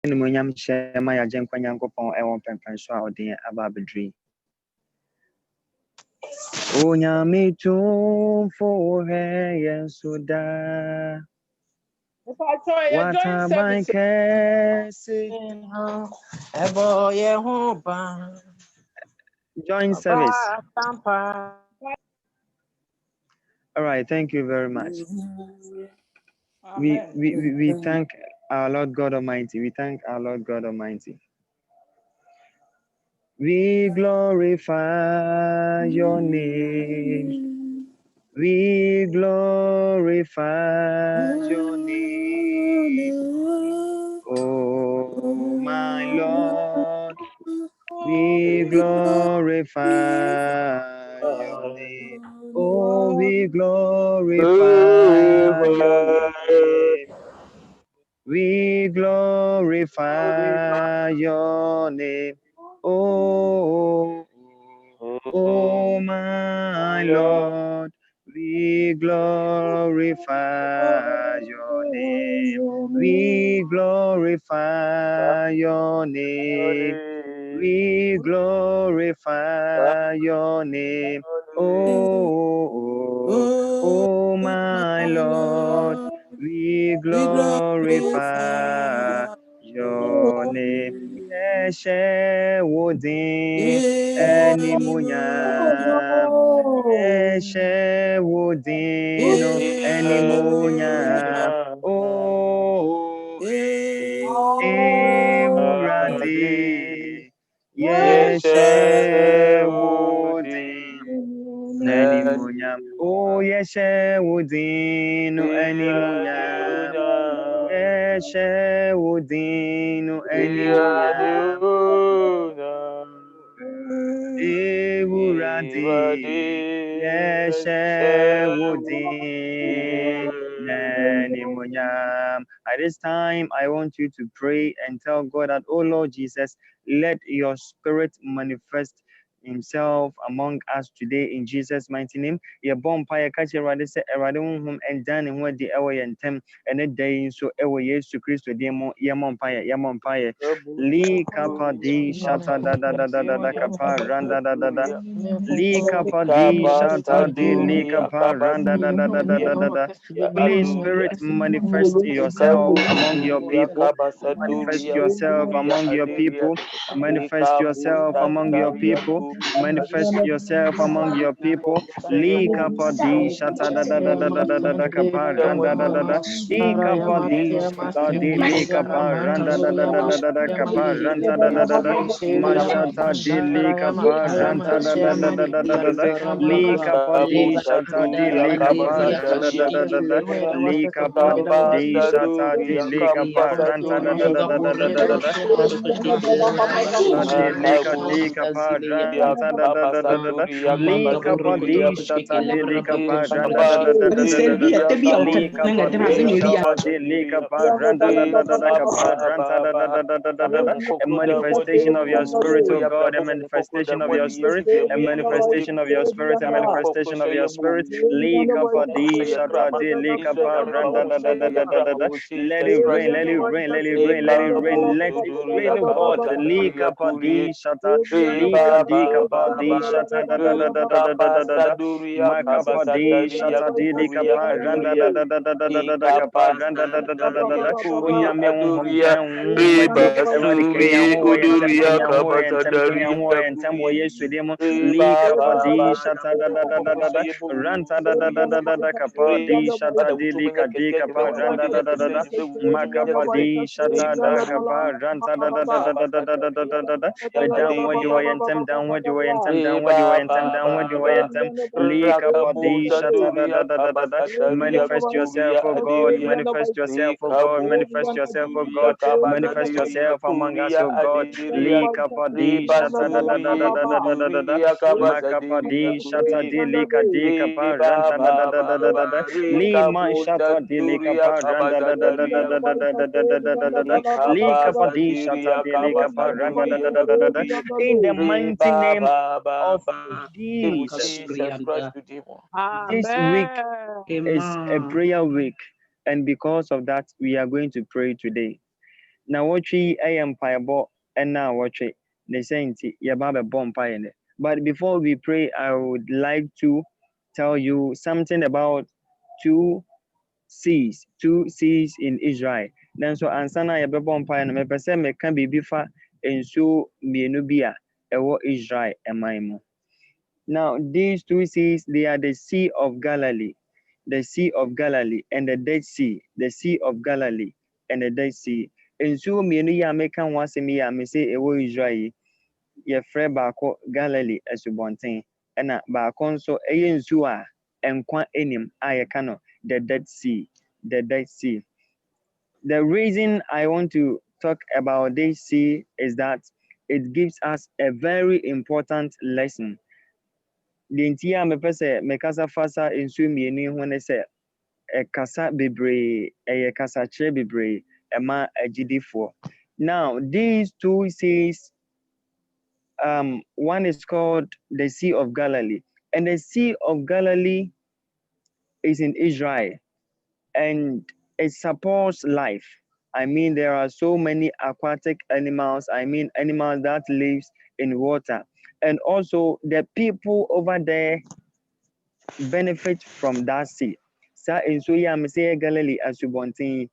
Animuonyam hyɛ ma yɛagye nkwa Nyankopɔn ɛwɔ mpɛmpɛn so a ɔde aba abɛduru. Onyame tumfo hwɛ yɛn so daa. Wataban kɛse. Join service. All right, thank you very much. We thank our Lord God Almighty. We thank our Lord God Almighty. We glorify your name. We glorify your name. Oh, my Lord. We glorify your name. Oh, we glorify your name. We glorify your name. Oh, my Lord, we glorify your name. We glorify your name. We glorify your name. Oh, my Lord, we glorify your name. Yeshe wodin enimunyam. Yeshe wodin enimunyam. Oh, Ewurade. Yeshe wodin enimunyam. Oh, yeshe wodin enimunyam. Yeshe wodin enimunyam. Ewurade. Yeshe wodin enimunyam. At this time, I want you to pray and tell God that, oh Lord Jesus, let your spirit manifest himself among us today in Jesus' mighty name. Ye bomb pie catch a radi say a radum and done in what the away and tem and a day so away yes to Christo demo yamon pie Li kapa di shata da da da da da da kapa randa da da da Li kapa di shata di li kapa randa da da da da da da da. Holy Spirit, manifest yourself among your people. Manifest yourself among your people. Manifest yourself among your people. Manifest yourself among your people. Li kapa di shata da da da da da da da da kapa randa da da da. I kapa di shata di li kapa randa da da da da da da kapa ranta da da da da. Mashata di li kapa ranta da da da da da da da da. Li kapa di shata di li kapa randa da da da da. Li kapa di shata di li kapa ranta da da da da da da da da da. Lika dika paranta da da da da da da. Lika padi shata di lika paranta da da da da da da da. Lika padi shata di lika paranta da da da da kaparanta da da da da da da da da. A manifestation of your spirit, oh God, a manifestation of your spirit, a manifestation of your spirit, a manifestation of your spirit. Lika padi shata di lika paranta da da da da da da da. Let it rain, let it rain, let it rain, let it rain, let it rain, oh God. Lika padi shata, lika dika padi shata da da da da da da da da da da. Maka padi shata di lika pa randa da da da da da da da da kapa randa da da da da da da. Unyame unhom kan umadi eradi kenyan ho yentem kenyan ho yentem kenyan ho yentem wo yesu demo lika padi shata da da da da da da ranta da da da da da da kapa di shata di lika dika pa randa da da da da. Makapadi shata da kapa ranta da da da da da da da da da da da da. Downward you antem, downward you antem, downward you antem, downward you antem. Lika padi shata da da da da da da. Manifest yourself, oh God. Manifest yourself, oh God. Manifest yourself, oh God. Manifest yourself among us, oh God. Lika padi shata da da da da da da da da da da. Makapadi shata di lika di kapa ranta da da da da da da da. Lima shata di lika pa randa da da da da da da da da da da da da da da. Lika padi shata di lika pa randa da da da da da da. In the mighty name of Jesus. This week is a prayer week, and because of that, we are going to pray today. na watching I am fireball and now watching the saint yababa bomb. But before we pray, I would like to tell you something about two C's in Israel. Then so ansana yababa empire no me pese me can be bifa enso mienu bi a ewo Israel eman. Now these two seas, they are the Sea of Galilee, the Sea of Galilee and the Dead Sea, the Sea of Galilee and the Dead Sea. Enso mienu ya meka ho asem ya me say ewo Israel yɛfrɛ baako Galilee asubɔnten ɛna baako nso ɛyɛ nsuo a nkwa anim a yɛka no the Dead Sea, the Dead Sea. The reason I want to talk about this sea is that it gives us a very important lesson. The nti a mepɛ sɛ mekasa fa sa nsuo mmienu ho ne sɛ ɛkasa bebree ɛyɛ kasakyerɛ bebree ɛma agyidifoɔ. Now these two seas, one is called the Sea of Galilee, and the Sea of Galilee is in Israel, and it supports life. I mean, there are so many aquatic animals. I mean, animals that lives in water, and also the people over there benefit from that sea. Sa nso yi a mesɛ Galilee asubɔnten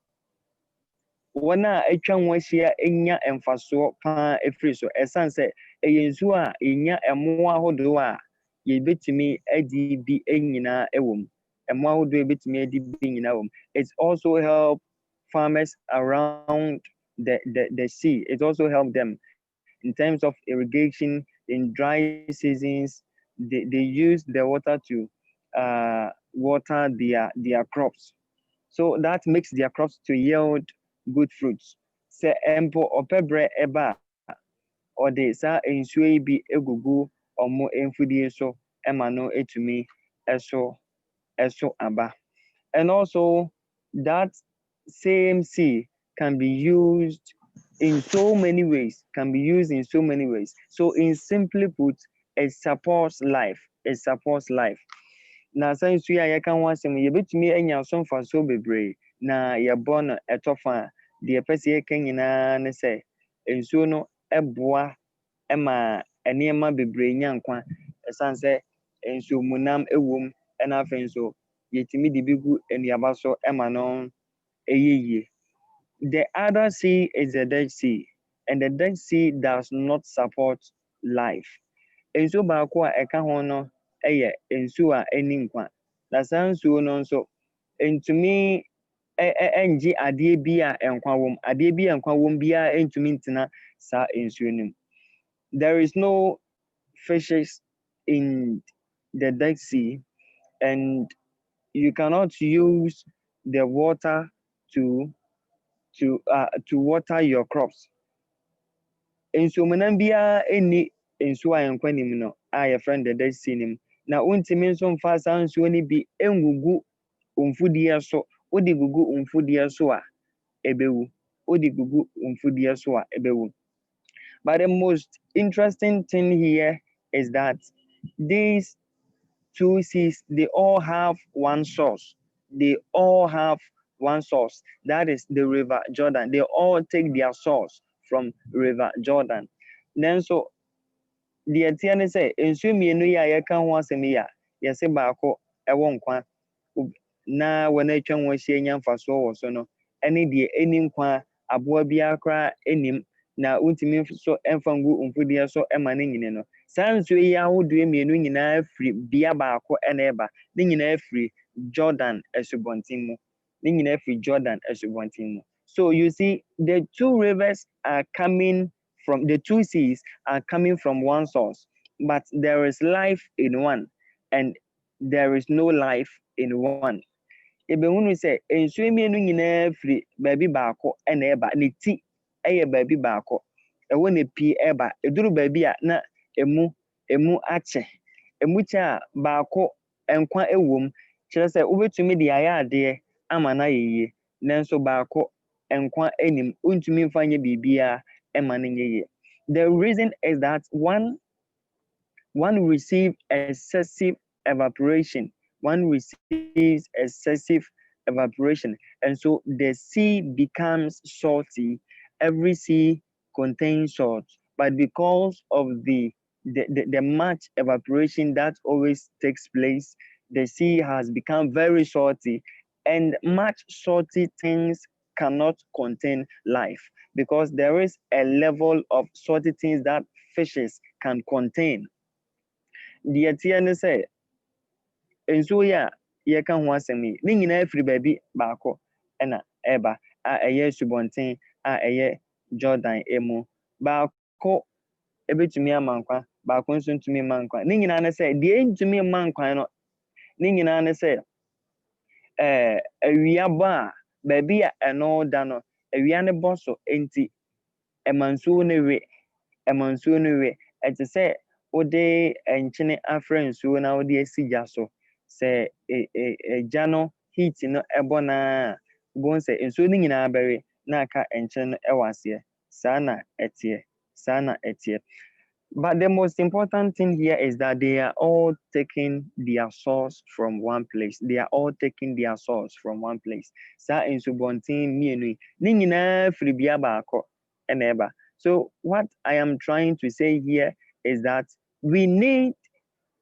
wɔn a atwa ho ahyia nya mfasoɔ paa efiri so ɛsan sɛ ɛyɛ nsuo a ɛnya ɛmmoa ahodoɔ a yɛbɛtumi adi bi nyinaa ɛwɔ mu. Ɛmmoa ahodoɔ a yɛbɛtumi adi bi nyinaa wɔ mu. It also help farmers around the sea. It also help them in terms of irrigation in dry seasons. They use the water to water their crops. So that makes their crops to yield good fruits. Sɛ mpo ɔpɛbrɛ ɛba a ɔde saa nsuo yi bi egugu ɔmo mfudie so ɛma no etumi ɛso aba. And also that same sea can be used in so many ways. So in simply put, it supports life. Na saa nsuo a yɛka ho asɛm yɛbɛtumi anya so mfasoɔ bebree na yɛbɔ no ɛtɔ fa a deɛ ɛpɛ sɛ yɛka nyinaa ne sɛ nsuo no ɛboa ɛma nneɛma bebree nya nkwa ɛsan sɛ nsuomunam ɛwɔ mu ɛna afei nso yɛtumi de bi gu nnuaba so ɛma no ɛyɛ yie. The other sea is the Dead Sea, and the Dead Sea does not support life. Nsuo baako a ɛka ho no ɛyɛ nsuo a ɛni nkwa. Na saa nsuo no nso ntumi ɛngye adeɛ bi a nkwa wɔ mu. Adeɛ bi a nkwa wɔ mu biara ntumi ntena saa nsuo no mu. There is no fishes in the Dead Sea, and you cannot use the water to water your crops. Nsuomunam biara ɛnni nsuo a nkwa nim no a yɛfrɛ no the Dead Sea nim. Na wontumi nso mfa saa nsuo no bi ngugu mfudie so. Wode gugu mfudie so a ɛbɛwu. But the most interesting thing here is that these two seas, they all have one source. That is the River Jordan. They all take their source from River Jordan. Then so deɛ teɛ ne sɛ nsuo mmienu yi a yɛka ho asɛm yi a yɛse baako ɛwɔ nkwa na wɔn atwa ho ahyia nya mfasoɔ wɔ so no ɛne deɛ ɛni nkwa aboa biara koraa ɛnim na wontumi nso ɛmfa ngu mfudie so ɛma ne nyine no. Saa nsuo yi ahodoɔ mmienu nyinaa firi bea baako ɛna ɛba. Ne nyinaa firi Jordan asubɔnten mu. So you see, the two rivers are coming from the two seas are coming from one source, but there is life in one and there is no life in one. Ebehunu sɛ nsuo mmienu nyinaa firi baabi baako ɛna ɛba. Ne ti ɛyɛ baabi baako. Ɛwɔ ne pii ɛba. Eduru baabi a na emu akyɛ. Emu kyɛ a baako nkwa ɛwɔ mu. Kyerɛ sɛ wobɛtumi de ayɛ adeɛ ama na yɛ yie. Nanso baako nkwa ɛnim. Wontumi mfa nyɛ biribiara ɛma no nyɛ yie. The reason is that one receives excessive evaporation. And so the sea becomes salty every sea contains salt, but because of the much evaporation that always takes place, the sea has become very salty, and much salty things cannot contain life because there is a level of salty things that fishes can contain. Deɛ teɛ ne sɛ nsuo yi a yɛka ho asɛm yi, ne nyinaa firi baabi baako ɛna ɛba a ɛyɛ subɔnten a ɛyɛ Jordan mu. Baako ebetumi ama nkwa, baako nso ntumi mma nkwa. Ne nyinaa ne sɛ deɛ ntumi mma nkwa no, ne nyinaa ne sɛ awia bɔ a baabi a ɛno da no, awia ne bɔ so nti ɛma nsuo no we, ɛma nsuo no we. Ɛte sɛ wode nkyene afra nsuo na wode asi gya so. Sɛ gya no heat no ɛbɔ naa wobɛhu sɛ nsuo no nyinaa bɛwe na aka nkyene no ɛwɔ aseɛ. Saa na ɛteɛ, saa na ɛteɛ. But the most important thing here is that they are all taking their source from one place. They are all taking their source from one place. Saa nsubɔnten mmienu yi, ne nyinaa firi bea baako ɛna ɛba. So what I am trying to say here is that we need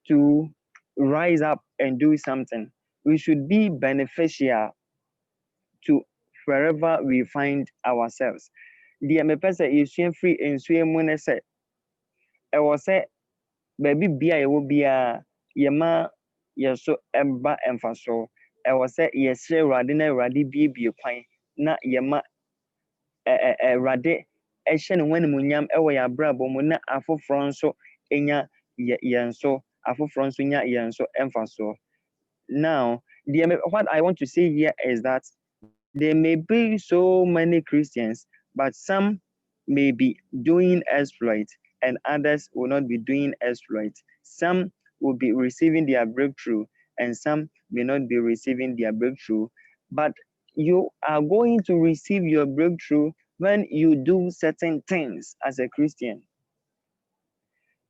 to rise up and do something. We should be beneficial to wherever we find ourselves. Deɛ mepɛ sɛ yɛsua firi nsuo mu ne sɛ, ɛwɔ sɛ baabi bia yɛwɔ biara yɛma yɛso ɛba mfasoɔ. Ɛwɔ sɛ yɛsrɛ Awurade na Awurade biebie kwan na yɛma Awurade ɛhyɛ ne ho animuonyam ɛwɔ yɛn abrabɔ mu na afoforɔ nso ɛnya yɛn so, afoforɔ nso nya yɛn so mfasoɔ. Now, what I want to say here is that there may be so many Christians, but some may be doing exploit and others will not be doing exploit. Some will be receiving their breakthrough and some may not be receiving their breakthrough. But you are going to receive your breakthrough when you do certain things as a Christian.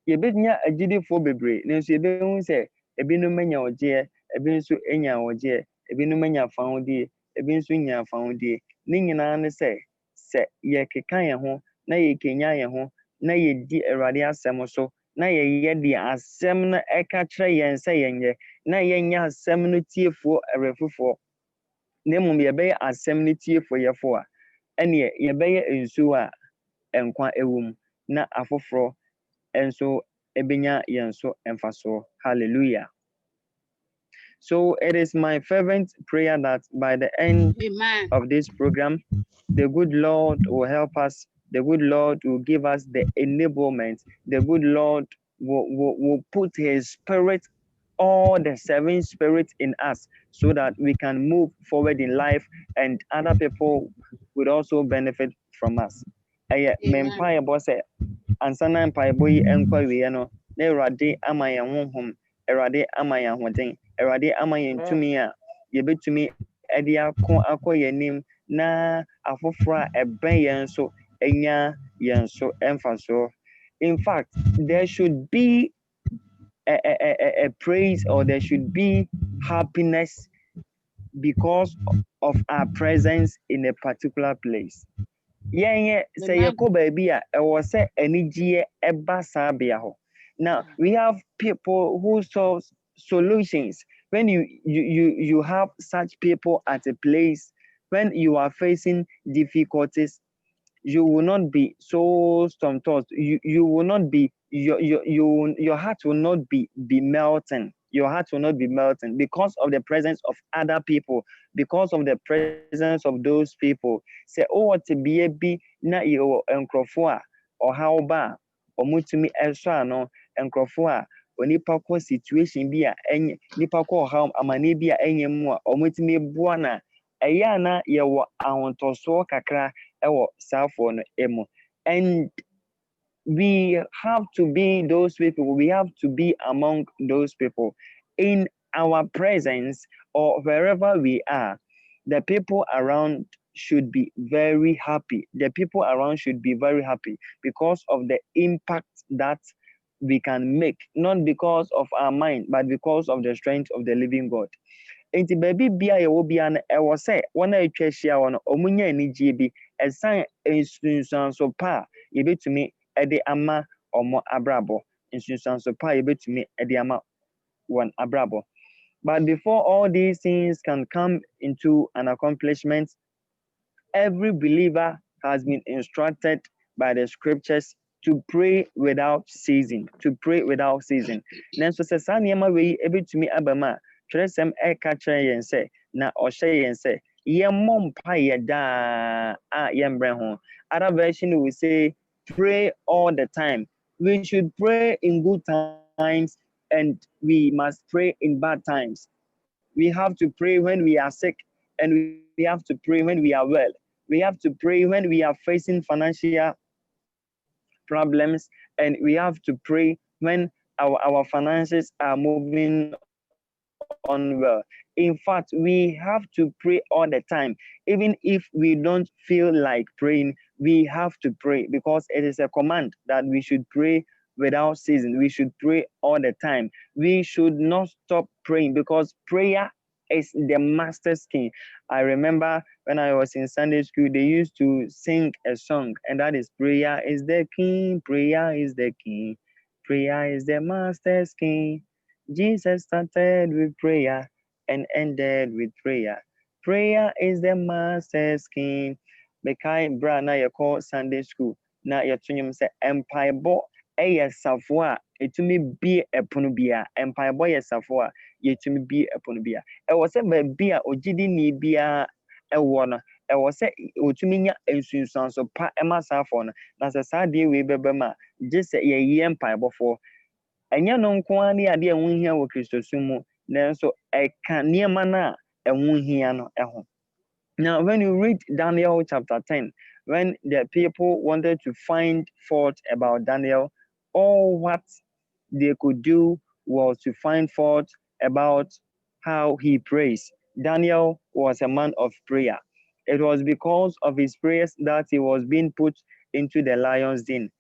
Yɛbɛnya agyidifoɔ bebree, nanso yɛbɛhu sɛ ebinom anya ɔgyeɛ, ebi nso anya ɔgyeɛ, ebinom anya afahodie, ebi nso nya afahodie. Ne nyinaa ne sɛ yɛkeka yɛn ho, na yɛkenya yɛn ho, na yɛdi Awurade asɛm so, na yɛyɛ deɛ asɛm no ɛka kyerɛ yɛn sɛ yɛnyɛ, na yɛnyɛ asɛm no tiefoɔ ɛwerɛfofoɔ, na mmom yɛbɛyɛ asɛm no tiefoɔ yɛfoɔ a, ɛneɛ yɛbɛyɛ nsuo a nkwa ɛwɔ mu, na afoforɔ enso ebenya yenso emfaso. Hallelujah. So it is my fervent prayer that by the end of this program, the good Lord will help us. The good Lord will give us the enablement. The good Lord will put his spirit, all the seven spirits in us, so that we can move forward in life and other people would also benefit from us. Ansana mpaebɔ yi nkwa wie no, na Awurade ama yɛn honhom, Awurade ama yɛn ahoɔden, Awurade ama yɛn tumi a yɛbɛtumi de akɔ yɛn anim na afoforɔ a ɛbɛn yɛn so anya yɛn so mfasoɔ. In fact, there should be a praise, or there should be happiness because of our presence in a particular place. Say now we have people who solve solutions. When you have such people at a place, when you are facing difficulties, you will not be so storm-tossed. You will not be your heart will not be melting. Your heart will not be melting because of the presence of other people, because of the presence of those people. Say, oh, to be a be na yo encrofoa or how ba or mutumi elsha no encrofoa or nipa ko situation be a any nipa ko how amane be a any more or mutumi buana ayana yawo awontoso kakra ewo safo no emo. And we have to be those people. We have to be among those people in our presence or wherever we are. The people around should be very happy. The people around should be very happy because of the impact that we can make, not because of our mind, but because of the strength of the living God. enti baby bia ye wo bia na e wo se wona atwa hia wo no omunya anigye bi esan ensunsuanso pa ye betumi e de ama omo abrabo ensunsuanso pa ye betumi e de ama won abrabo. But before all these things can come into an accomplishment, every believer has been instructed by the scriptures to pray without ceasing. To pray without ceasing. Nanso sɛ saa nneɛma wei ebetumi aba mu a, Twerɛsɛm ɛka kyerɛ yɛn sɛ na ɔhyɛ yɛn sɛ yɛmmɔ mpaeɛ daa a yɛmbrɛ ho. Other version will say pray all the time. We should pray in good times and we must pray in bad times. We have to pray when we are sick and we have to pray when we are well. We have to pray when we are facing financial problems, and we have to pray when our finances are moving on well. In fact, we have to pray all the time. Even if we don't feel like praying, we have to pray because it is a command that we should pray without ceasing. We should pray all the time. We should not stop praying because prayer is the master's key. I remember when I was in Sunday school, they used to sing a song, and that is prayer is the king, prayer is the king, prayer is the master's key. Jesus started with prayer and ended with prayer. Prayer is the master's key. Mekai bra na yɛkɔ Sunday school na yɛtonyim sɛ mpaebɔ ɛyɛ safo a etumi bie ɛpono bia. Mpaebɔ yɛ safo a yɛtumi bie ɛpono bia. Ɛwɔ sɛ baabi a ogyidini bia ɛwɔ no, ɛwɔ sɛ otumi nya nsunsuanso pa ɛma saafo no. Na sɛ saa deɛ wei bɛba mu a, gye sɛ yɛyɛ mpaebɔfoɔ. Ɛnyɛ no nko ara ne adeɛ a ɛho hia wɔ Kristosom mu, nanso ɛka nneɛma no a ɛho hia no ɛho. Now, when you read Daniel chapter 10, when the people wanted to find fault about Daniel, all what they could do was to find fault about how he prays. Daniel was a man of prayer. It was because of his prayers that he was being put into the lion's den.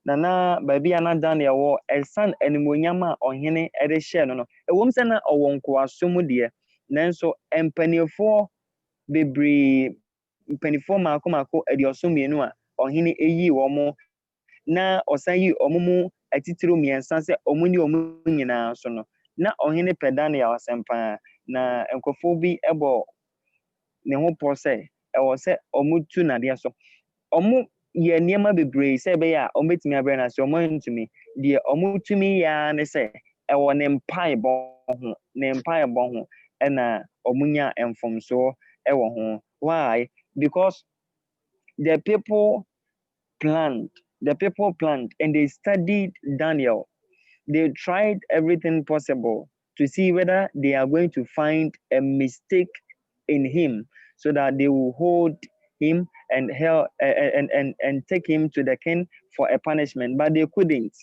Nana baby ana Daniel wo esan animonyam a ohene ede hye no no ewom se na owo nkoaso mu de nanso empanifo bebre mpanifo mako edioso mienu a ohene eyi wo mo na osan yi omumu atitiro miensa se omuni omu nyina so no na ohene pe Daniel asempa na enkofo bi ebo ne ho po se ewo se omutu na de so omu ye niema bebre se be ya ometimi abre na se omo ntumi de omutumi ya ne se ewo ne mpaebɔ ho na omunya emfomso ewo ho. Why? Because the people planned and they studied Daniel. They tried everything possible to see whether they are going to find a mistake in him so that they will hold him and take him to the king for a punishment, but they couldn't.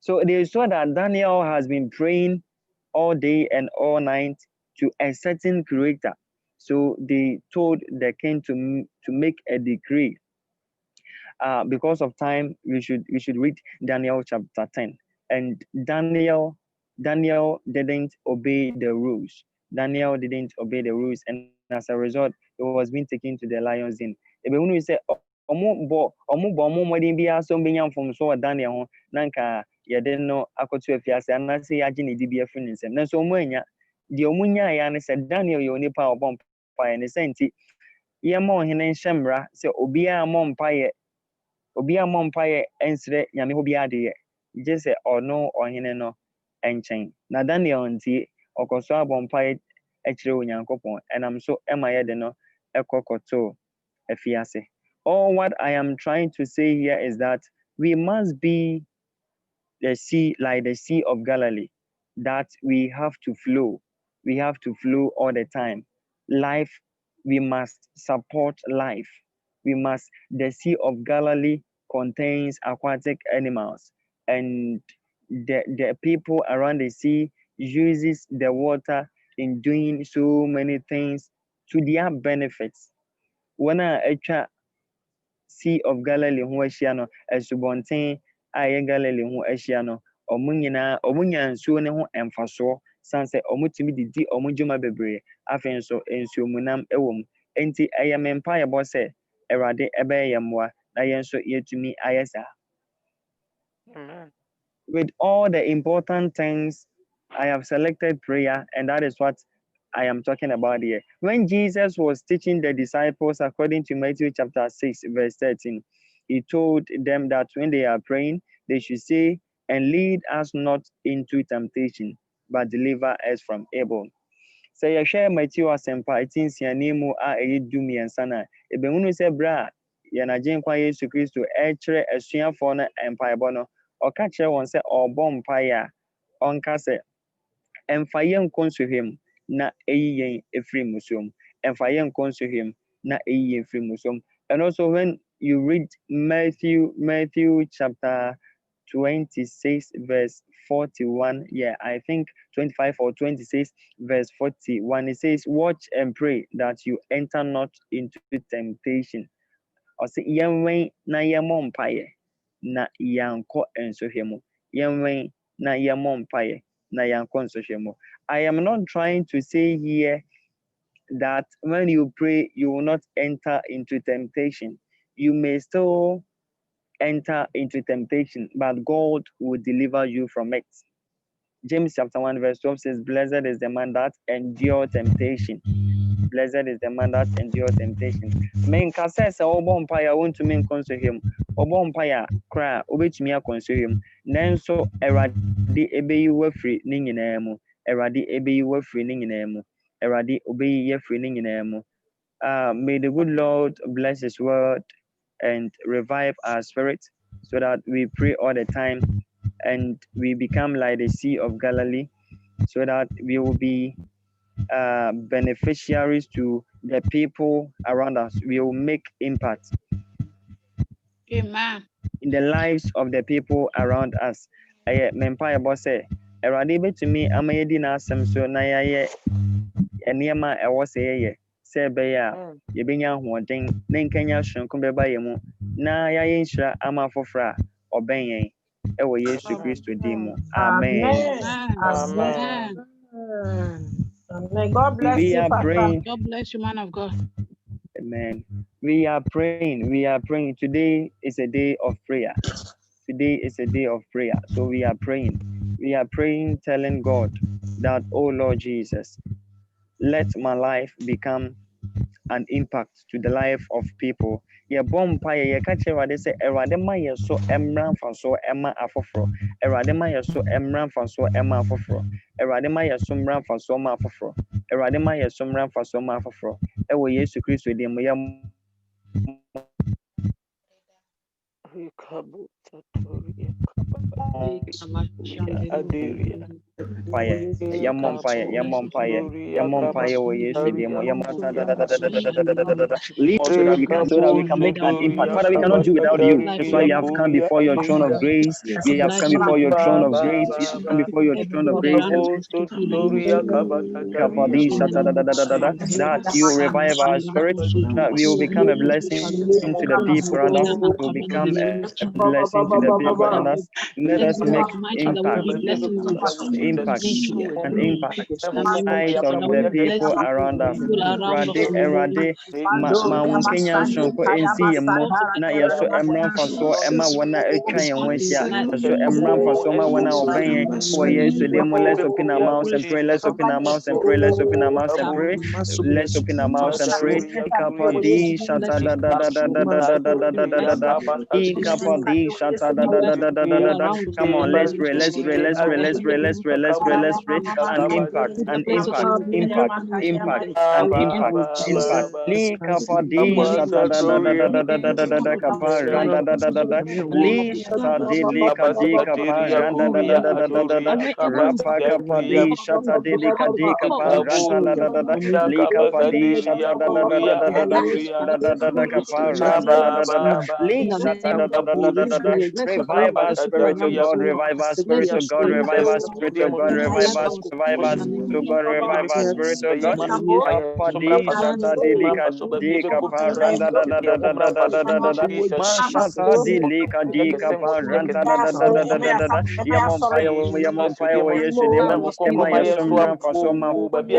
So they saw that Daniel has been praying all day and all night to a certain creator. So they told the king to make a decree. Because of time, we should read Daniel chapter 10. And Daniel didn't obey the rules. Daniel didn't obey the rules, and as a result, it was being taken to the lion's den. If we say omo modin bia so benya from so Daniel ho nanka ye de no akoto afiase anase ya gye ne di bia firi nsem. Na so omo anya de omo nya ya ne se Daniel ye onipa obom pa ne senti ye ma ohene nhyemra se obi a mompaye ensre nyame ho bia de ye je se ono ohene no enchen. Na Daniel nti okoso abompaye ekire onyankopon enam so ema ye de no ekokoto afiase. All what I am trying to say here is that we must be the sea, like the Sea of Galilee, that we have to flow. We have to flow all the time. Life, we must support life. The Sea of Galilee contains aquatic animals, and the people around the sea uses the water in doing so many things to their benefits. When I Sea of Galilee ho ahyia no asubonten a ye Galilee ho ahyia no omunya nsuo ne ho emfaso sanse omutumi didi omujuma bebre afen so ensuomunam ewom enti eyemempa yebo se Erade ebe yemwa na yenso yetumi ayesa. Amen. With all the important things, I have selected prayer, and that is what I am talking about here. When Jesus was teaching the disciples, according to Matthew chapter 6, verse 13, he told them that when they are praying, they should say, and lead us not into temptation, but deliver us from evil. Sɛ yɛhwɛ Matthew asɛmpa ɛti nsiani mu a ɛyɛ du-mmiɛnsa no a ɛbɛhunu sɛ berɛ a yɛn Agyenkwa Yesu Kristo ɛkyerɛ asuafoɔ no mpaebɔ no ɔka kyerɛ wɔn sɛ ɔrebɔ mpaeɛ a ɔnka sɛ ɛmfa yɛn nkɔ nsɔhwɛ mu na ɛyi yɛn ɛfiri musuo mu, ɛmfa yɛn nkɔ nsɔhwɛ mu na ɛyi yɛn ɛfiri musuo mu. And also when you read Matthew chapter 26 verse 41, yeah, I think 25 or 26 verse 41, it says, watch and pray that you enter not into temptation. Or say, yɛnwɛn na yɛmmɔ mpaeɛ na yɛankɔ nsɔhwɛ mu. Yɛnwɛn na yɛmmɔ mpaeɛ na yɛankɔ nsɔhwɛ mu. I am not trying to say here that when you pray, you will not enter into temptation. You may still enter into temptation, but God will deliver you from it. James chapter 1 verse 12 says, blessed is the man that endure temptation. Blessed is the man that endure temptation. Menka sɛ sɛ ɔbɔ mpaeɛ a wontumi nkɔ nsɔhwɛ mu. Ɔbɔ mpaeɛ a koraa wobɛtumi akɔ nsɔhwɛ mu. Nanso Awurade ɛbɛyi wo afiri ne nyinaa mu. Awurade ɛbɛyi wo afiri ne nyinaa mu. Awurade ɔbɛyi yɛ afiri ne nyinaa mu. May the good Lord bless his word and revive our spirit so that we pray all the time and we become like the Sea of Galilee, so that we will be beneficiaries to the people around us. We will make impact. Amen. In the lives of the people around us. Mempa ebo se Erade betumi amayedi na asem so na yaye enema ewo se ye se be ya yebenya ahoden na nkanya hwenko beba ye mu na yaye nhira ama afofra oben yen ewo Yesu Kristo din mu. Amen. Amen. May God bless you, Papa. God bless you, man of God. Amen. We are praying. We are praying. Today is a day of prayer. Today is a day of prayer. So we are praying. We are praying, telling God that, oh Lord Jesus, let my life become an impact to the life of people. Ye bompa ye catch Erade say Erade ma ye so emran fa so emma afofro. Erade ma ye so emran fa so emma afofro. Erade ma ye so mran fa so ma afofro. Erade ma ye so mran fa so ma afofro. Ewo Yesu Kristo de mo ye Fire, Yamon Fire, Yamon Fire, Yamon Fire, where you see them, Yamata, so that we can make an impact. Father, we cannot do without you. That's why we have come before your throne of grace. We have come before your throne of grace. We have come before your throne of grace. That you revive our spirit, that we will become a blessing to the people around us. We will become a blessing to the people around us. Let us make impact and impact lives of the people around us. Erade, ma Kenya sonko ensi yemo na yeso emran faso ema wana etwa yen wanhia so emran faso ma wana oben for yeso demo. Let's open our mouths and pray. Let's open our mouths and pray. Let's open our mouths and pray. Let's open our mouths and pray. Kapadi shata da da da da da da da da da da da da. Kapadi shata da da da da da da da. Come on, let's pray. Let's pray. Let's pray. Let's pray. Let's pray. Let's pray. Let's pray. An impact. An impact. Impact. Impact. An impact. Impact. Li kapadi shata da da da da da da da da da kapa randa da da da da. Li shata di li kadi kapa randa da da da da da da da. Rapa kapadi shata di li kadi kapa randa da da da da. Li kapadi shata da da da da da da da. Da da da da kapa randa da da da da. Li shata da da da da da da da. Revive our spirit, O God. Revive our spirit, O God. Revive our spirit, Spirit of God, revive us, revive us, to God, revive us, Spirit of God. Kapadi Shata Dilika Dika Paranda Mashata Dilika Dika Paranta Yamon Paya Yesudema, Emma Yasumran for Soma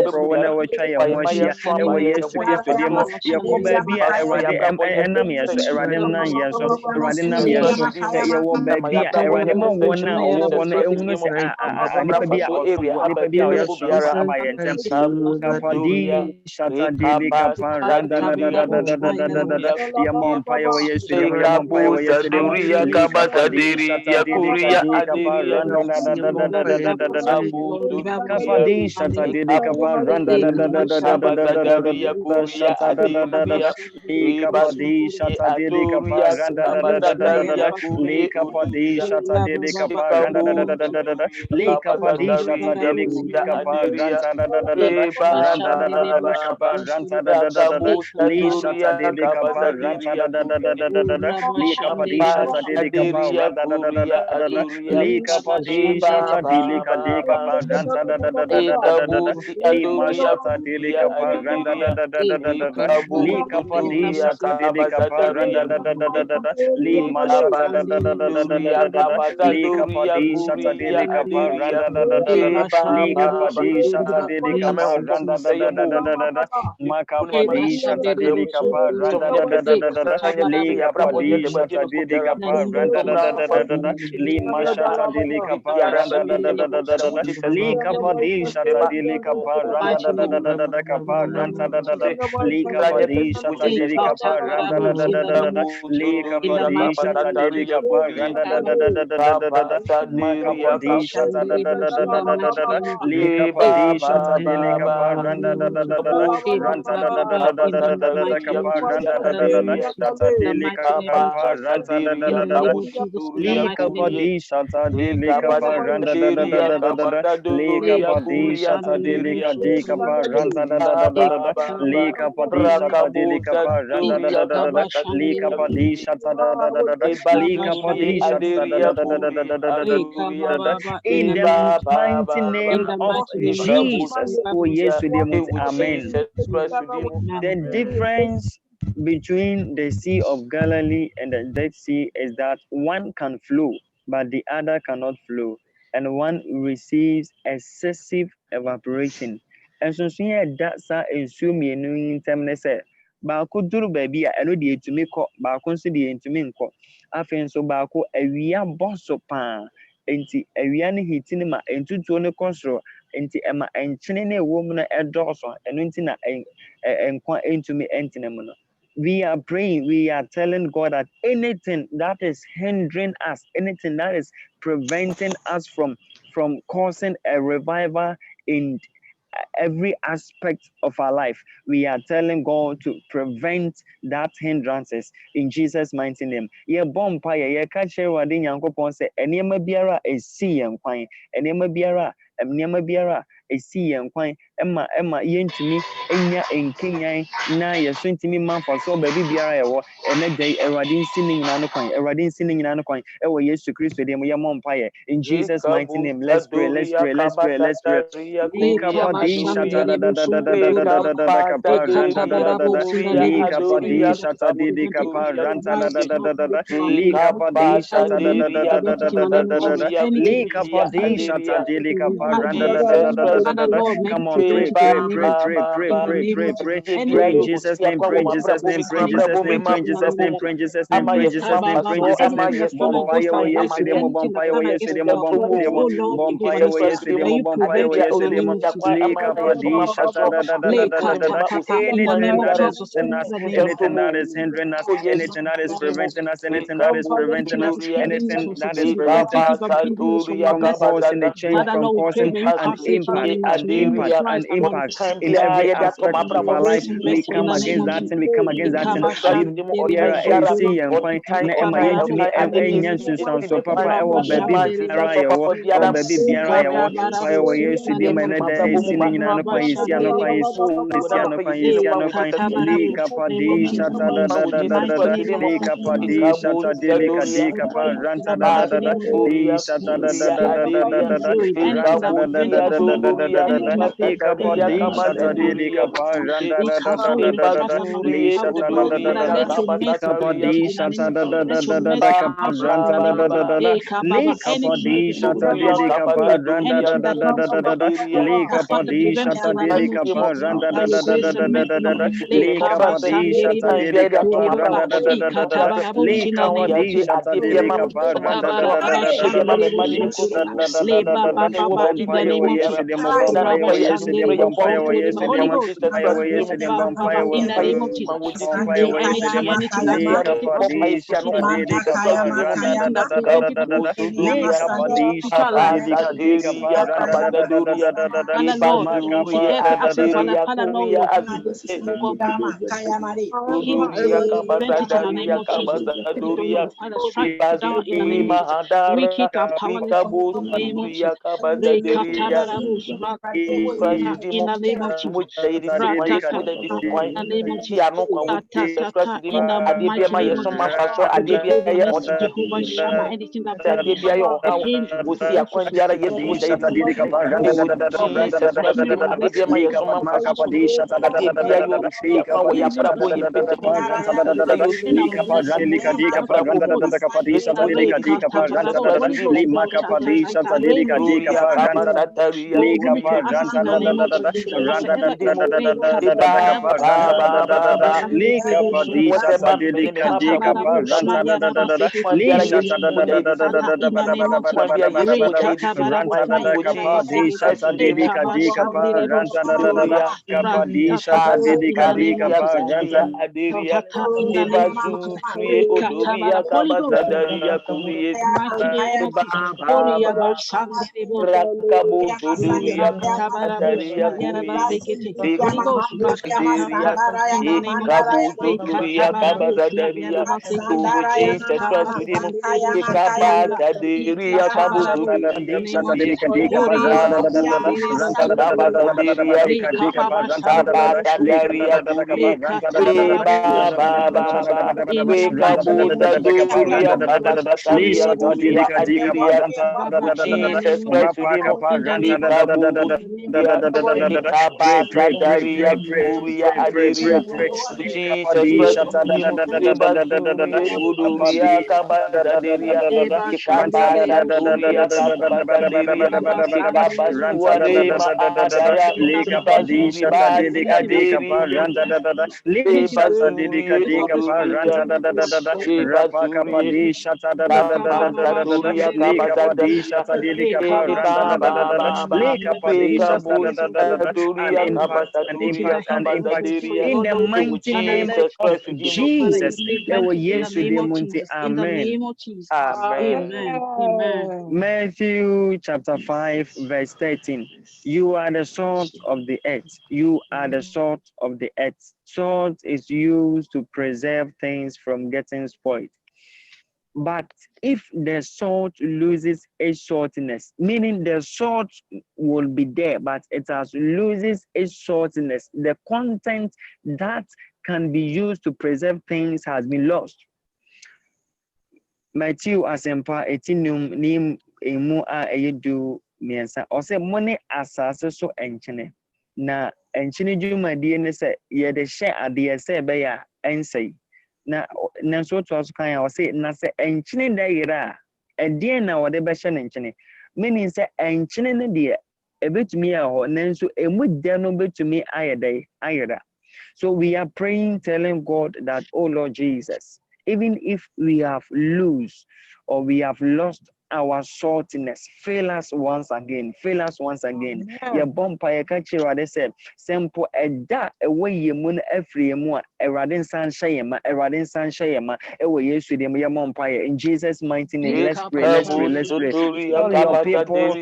for when I was trying Moshia, Yesu Christo Demo, Yakoba be a enemy, so Eradem Nan Yaso, Eradinam Yaso, Yawo Baby, Eradema Wana or one Emunus, Nipabia or some Nipabia or Yason Sabayan, Kapadi, Shata Dilika Paranda, Yamon Paya Yesudema, Yamon Paya Yesudema, Kapadi, Shata Dilika Paranda, Kapadi Shata Dilika Paranda, Shata Kapadi Shata Dilika Paranda, Kapadi Shata Dilika Paranda, Kapadi Shata Dilika Paranda, Li Shata Dilika Paranda, Kapadi Shata Dilika Paranda, Kapadi Shata Dilika Dika Paranda, Mashata Dilika Paranda, Kapadi Shata Dilika Paranda, Mashata Kapadi Shata Dilika Paranda, Kapadi Shata Dilika Paranda, Makapadi Shata Dilika Paranda, Kapadi Shata Dilika Paranda, Mashata Dilika Paranda, Kapadi Shata Dilika Paranda, Kaparanta, Kapadi Shata Dilika Paranda, Kapadi Shata Dilika Paranda, Makapadi Shata Kapadi Shata Dilika Paranda, Ranta Kaparanda, Shata Dilika Paranta, Kapadi Shata Dilika Paranda, Kapadi Shata Dilika Dika Paranta, Kapadi Shata Dilika Paranda, Kapadi Shata Kapadi Shata in the mighty name of Jesus. Oh yes, amen. The difference between the Sea of Galilee and the Dead Sea is that one can flow, but the other cannot flow, and one receives excessive evaporation. And so that sa nsuo mmienu yi ntam ne sɛ baako duru baabi a ɛno deɛ etumi kɔ, baako nso deɛ etumi nkɔ. Afei nso baako awia bɔ so paa, enti awia ne hiti ne ma ntutuo ne kɔ soro, enti ɛma nkyene ne ɛwɔ mu no ɛdɔɔso, ɛno nti na nkwa ntumi ntene mu no. We are praying, we are telling God that anything that is hindering us, anything that is preventing us from causing a revival in every aspect of our life, we are telling God to prevent that hindrances in Jesus' mighty name. Ye bompa ye catch wadi nyankopon say enema biara esi yen kwan, enema biara esi yen kwan, emma yentumi enya enkenyan na yeso ntimi manfa so ba biara yewo ene dai erade nsi ni nyina no kwan ewo Yesu Kristo dem ye mompa ye in Jesus' mighty name. Let's pray. Kapadi Shata Kapadi Shata Dika Paranta Kapadi Shata Kapadi Shata Dika Paranta. Come on, pray in Jesus' name, pray in Jesus' name, pray in Jesus' name, pray in Jesus' name, pray in Jesus' name, pray in Jesus' name, pray in Jesus' name. Bompire wa yesterday, bompire wa yesterday, bompire wa yesterday, bompire wa yesterday. Anything that is in us, anything that is hindering us, anything that is preventing us, anything that is preventing us, anything that is preventing us from causing the change, from causing an impact in every aspect of our life. We come against that and we come against that and so papa ewo baby biara yewo o baby biara yewo pa yewo Yesu di mena da esi ni nyina no kwa esi ano kwa li kapadi shata li kapadi shata li kadi kapa ranta li shata ranta Matthew chapter 5 verse 13. You are the salt of the earth. You are the salt of the earth. Salt is used to preserve things from getting spoiled. But if the salt loses its saltiness, meaning the salt will be there, but it has loses its saltiness, the content that can be used to preserve things has been lost. Matthew asempa etinum nim emu a eyedu miensa ose mone asase so enchene na enchene dwumadie ne se ye de hye ade se be ya ensei na so to aso kan ya ose na se enchene da yira ede na wode be hye ne enchene meaning se enchene ne de ebetumi a ho nanso emudde no betumi ayedai ayira. So we are praying, telling God that, oh Lord Jesus, even if we have lost or we have lost our saltiness, fill us once again, fill us once again. Your bumper, your catchy, they said, simple that away ye moon every more, a radin sunshine, a radin sunshine, away yes with your mumpire. In Jesus' mighty name, let's pray, let's pray, let's pray. Fill your people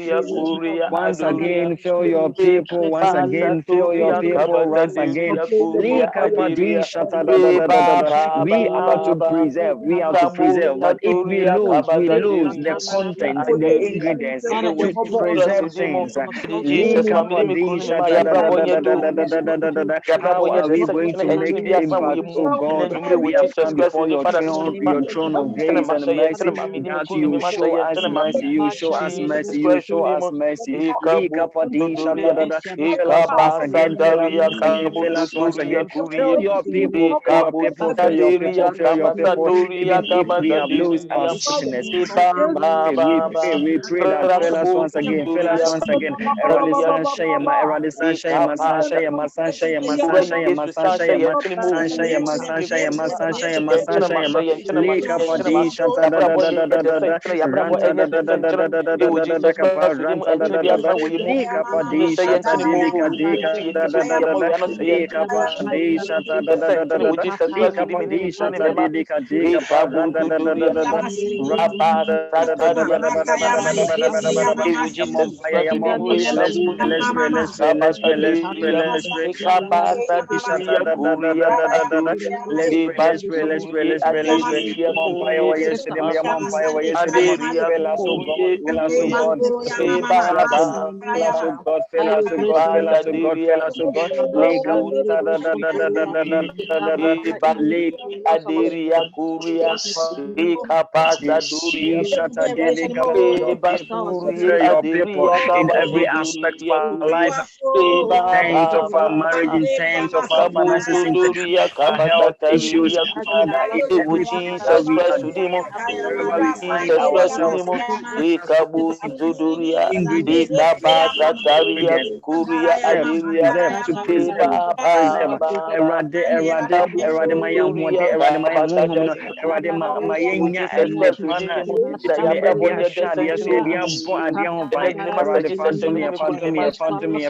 once again, fill your people once again, fill your people once again. We are to preserve, but if we lose the content, the ingredients to preserve things. How are we going to make impact, oh God? We have come before your throne of grace and mercy, that you show us mercy, you show us mercy, you show us mercy. Fill us once again, fill us once again, fill us once again. Fill your people, fill your people, fill your people, fill your people. Even if we have lost our sweetness, we pray that fill us once again, fill us once again. Eradi sunshine, eradi sunshine, sunshine, sunshine, sunshine, sunshine, sunshine, sunshine, sunshine, Lika Padisha Ranta Kapa Ranta Lika Padisha Tadilika Dika Lika Padisha Lika Padisha Tadilika Dika Paranda Let's pray. Come on, fire yesterday, my fire yesterday. Fill us, oh God, fill us, oh God, fill us, oh God, fill us, oh God, fill us, oh God, fill us, oh God, fill us, oh God. Lika Aderia Kuria, Ekapasa Duria, fill your people in every aspect of our life, in terms of our marriage, in terms of our finances, in terms of our health issues, Father, in everything that Jesus we are Christ, doing, wherever we find Jesus Christ, ourselves, Ekabu Zuduria, ingredients, Ekabasa Taria, ingredients, Kuria Aderia, Erade Maya Wode, Erade Maya Mumum, Erade Mayenya, Jesus and Christ, Nepana, ya Timi brabo Edia ne de Shadia, so sentini Edia Bo Adia Hopai, ne masa Erade Jesus ne Fadumia, me kunu me masa Fadumia,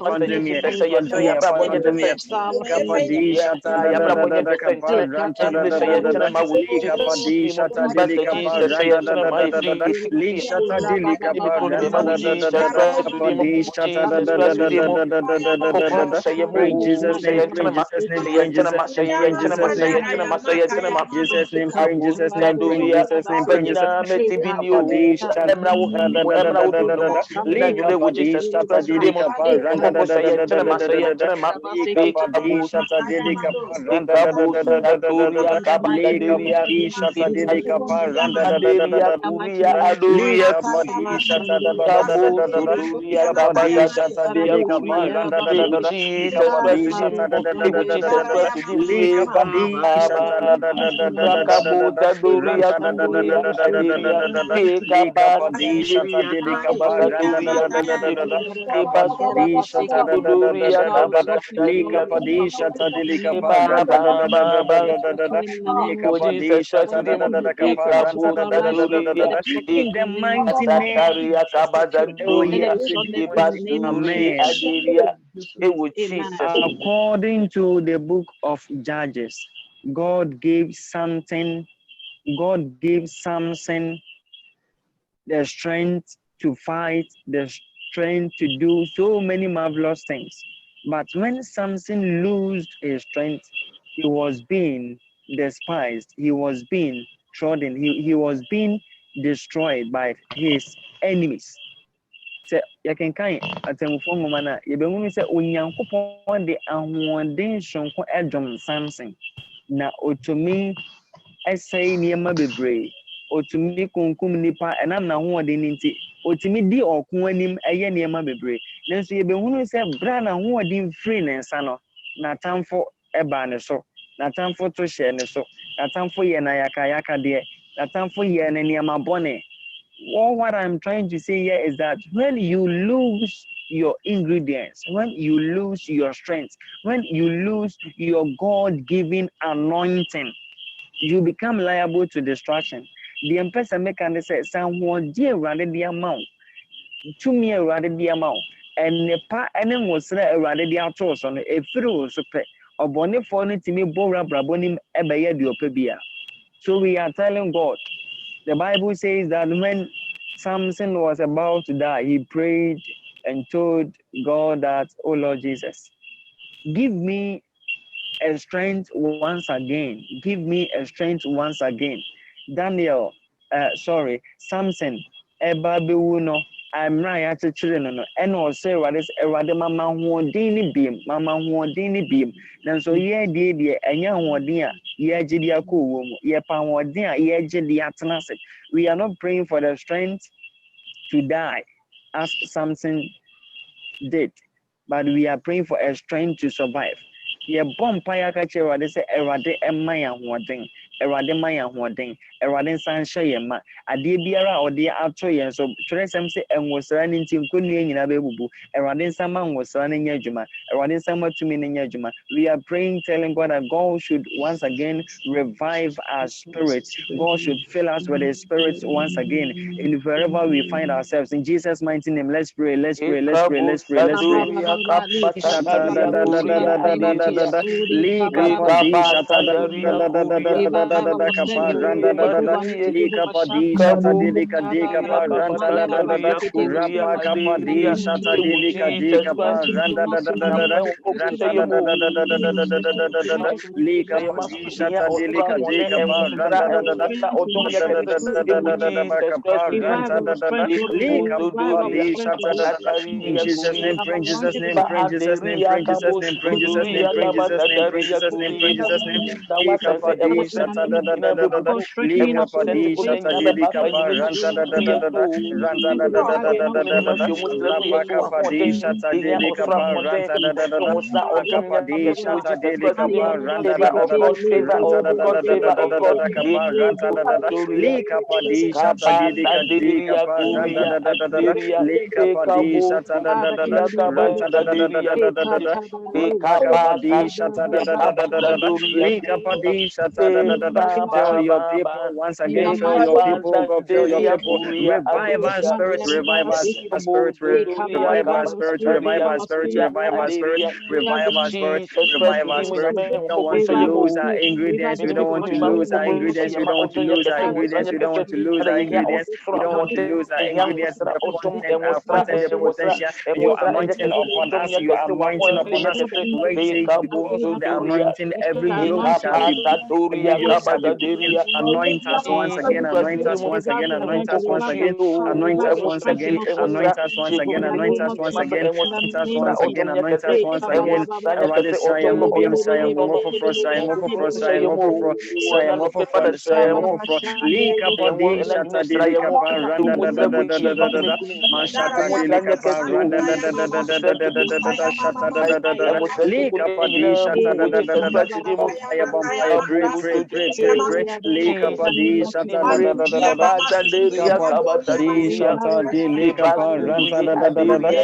Jesus ya tene ya brabo ne de Fadumia, sentini Kapadisha, ya brabo ne de Kapa, sentini ne se ya tene ma wo Lika Jesus Padisha, masa Kapa, Jesus ya tene ma ifri Lisha me Kapa, kunu me ma wo Jesus Christ di mo Jesus Christ di mo ko se ye Pray in mo Jesus' se name, ya pray tene in ma Jesus' name, se pray ya in tene Jesus' ma se name, pray ya in tene ma Jesus' se name. ya tene ma se ya tene ma Jesus' name, pray in Abu Jesus' name, pray in Zadoria, Jesus' name, pray in Jesus' Fanyina name. Metibini, Kapadisha Emra Udumo, Lika Nanjune, which is Padisha express with him, Moko Sayatana, Big Lika Abu, Padisha Ekabu, Satoria, Lika Kabadaderia, Padisha Aderia, Kuria, Adoria, Lika Padisha Kabu, Suturia, Lika Padisha Kabadaderia, Kuria, Able Jesus Christ with him, Able Jesus Christ with him, Lika Baba, Rakabu, Zadoria, Kuria, Aderia, Aderia, Kabasatoria, Sudoria, Kabasatoria, Baba, Oh, Jesus Christ, with him, Ekabusadoria, in the mighty name Ekasataria, Kabazadoria, Ebasuri, Amen. Aderia, Ewo Jesus. According to the book of Judges, God gave Samson the strength to fight, the strength to do so many marvelous things. But when Samson lost his strength, he was being despised, he was being trodden, he was being destroyed by his enemies. Sɛ yɛkenkan atemmufoɔ nwoma no a yɛbɛhunu sɛ onyankopɔn de ahoɔden sonko dom Samson na otumi ɛsɛe nneɛma bebree, otumi kunkum nipa ɛnam n'ahoɔden no nti otumi di ɔko anim ɛyɛ nneɛma bebree. Nanso yɛbɛhunu sɛ bere a n'ahoɔden firi ne nsa no, n'atamfo ɛbaa ne so, n'atamfo to hyɛɛ ne so, n'atamfo yɛ no ayakayakadeɛ, n'atamfo yɛ no nneɛma bɔne. Well, what I'm trying to say here is that when you lose your ingredients, when you lose your strength, when you lose your God-given anointing, you become liable to destruction. The empesa mekane say sanwo die awurade de ama wo, tumi awurade de ama wo, ennepa ene nwosra awurade de ato so no efiri wo so pe. Obonefo no timi bowra brabo nim ebeye de opa bia. So we are telling God. The Bible says that when Samson was about to die, he prayed and told God that, oh Lord Jesus, give me a strength once again. Give me a strength once again. Samson eba be wu no I'm right at the children no and also what is a mama who dini beam mama who dini beam then so yeah dear and young one dear yeah jidia cool yeah power dear yeah jidia tenacity. We are not praying for the strength to die as Samson did, but we are praying for a strength to survive. Yeah, bomb paya kache wa de se erade emaya hoden, erade maya hoden, erade sanhye ye ma. Ade biara ode ato ye so tresem se enwosra ni nti nkonu nyina bebubu. Erade nsama nwosra ne nya adwuma, erade nsama tumi ne nya adwuma. We are praying telling God that God should once again revive our spirits. God should fill us with his spirits once again in wherever we find ourselves. In Jesus' mighty name, let's pray, let's pray, let's pray, let's pray, let's pray. Shata da da da da da da da da da da. Lika padi shata da da da da da da da da da da kapa randa da da da. Lika padi shata di lika di kapa randa da da da da. Rapa kapa di shata di lika di kapa randa da da da da da. Randa da da da da da da da da da da da da. Lika padi shata di lika di kapa randa da da da. Da da da da da da da da da kapa randa da da da. Lika padi shata da da da. In Jesus' name, pray in Jesus' name, pray in Jesus' name, pray in Jesus' name, pray in Jesus' name, pray in Jesus' name, pray in Jesus' name, pray in Jesus' name. Lika padi shata da da da da da da. Lika padi shata di lika pa ranta da da da da da. Ranta da da da da da da da da da. Rapa padi shata di lika pa ranta da da da da. Maka padi shata di lika pa ranta da da da da. Ranta da da da da da da da da da kapa ranta da da da. Lika padi shata di lika di kapa ranta da da da da da. Lika padi shata da da da da. Ranta da da da da da da da da da. Maka padi shata da da da da da da da. Lika padi shata da da da da. Fill your people once again. Fill your people, God. Fill your people. Revive our spirits. Revive our spirits. Revive our spirits. Revive our spirits. Revive our spirits. Revive our spirits. Revive our spirits. We don't want to lose our ingredients. We don't want to lose our ingredients. We don't want to lose our ingredients. We don't want to lose our ingredients. We don't want to lose our ingredients. The content, the potential. Your anointing upon us. Your anointing upon us. Where it says, because of the anointing, every yoke shall be broken. Every yoke shall be broken. Anoint us once again. Anoint us once again. Anoint us once again. Anoint us once again. Anoint us once again. Anoint us once again. Anoint us once again. Anoint us once again. Awurade sraeɛ ngo biam sraeɛ ngo ngo foforɔ sraeɛ ngo foforɔ sraeɛ ngo foforɔ sraeɛ ngo foforɔ sraeɛ ngo foforɔ lika padi shata di lika pa randa da da da da da da da da ma shata di lika pa randa da da da da da da da da da da da shata da da da da da lika padi shata da da da da da vampire pray pray pray pray pray lika padi shata da da da da da da lika padi shata di lika pa randa da da da da da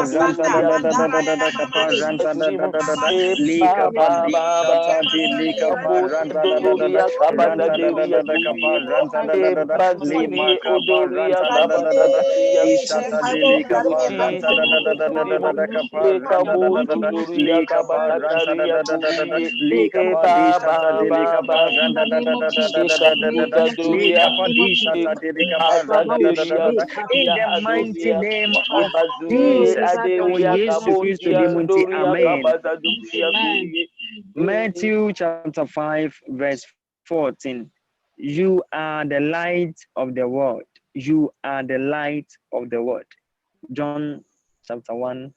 ranta da da da da da da da kapa ranta da da da da da lika pa di shata di lika pa ranta da da da da ranta da da da da kapa ranta da da da da lima kapa ranta da da da da da ishata di lika pa ranta da da da da da da da da kapa ranta da da da da lika pa ranta da da da da da da lika pa di shata di lika pa ranta da da da da da da da da da da lika pa di shata di lika pa ranta da da da da da in the mighty name of Jesus, Yesu Christo dimunti. Amen. Amen. Matthew chapter 5, verse 14. You are the light of the world. You are the light of the world. John chapter 1,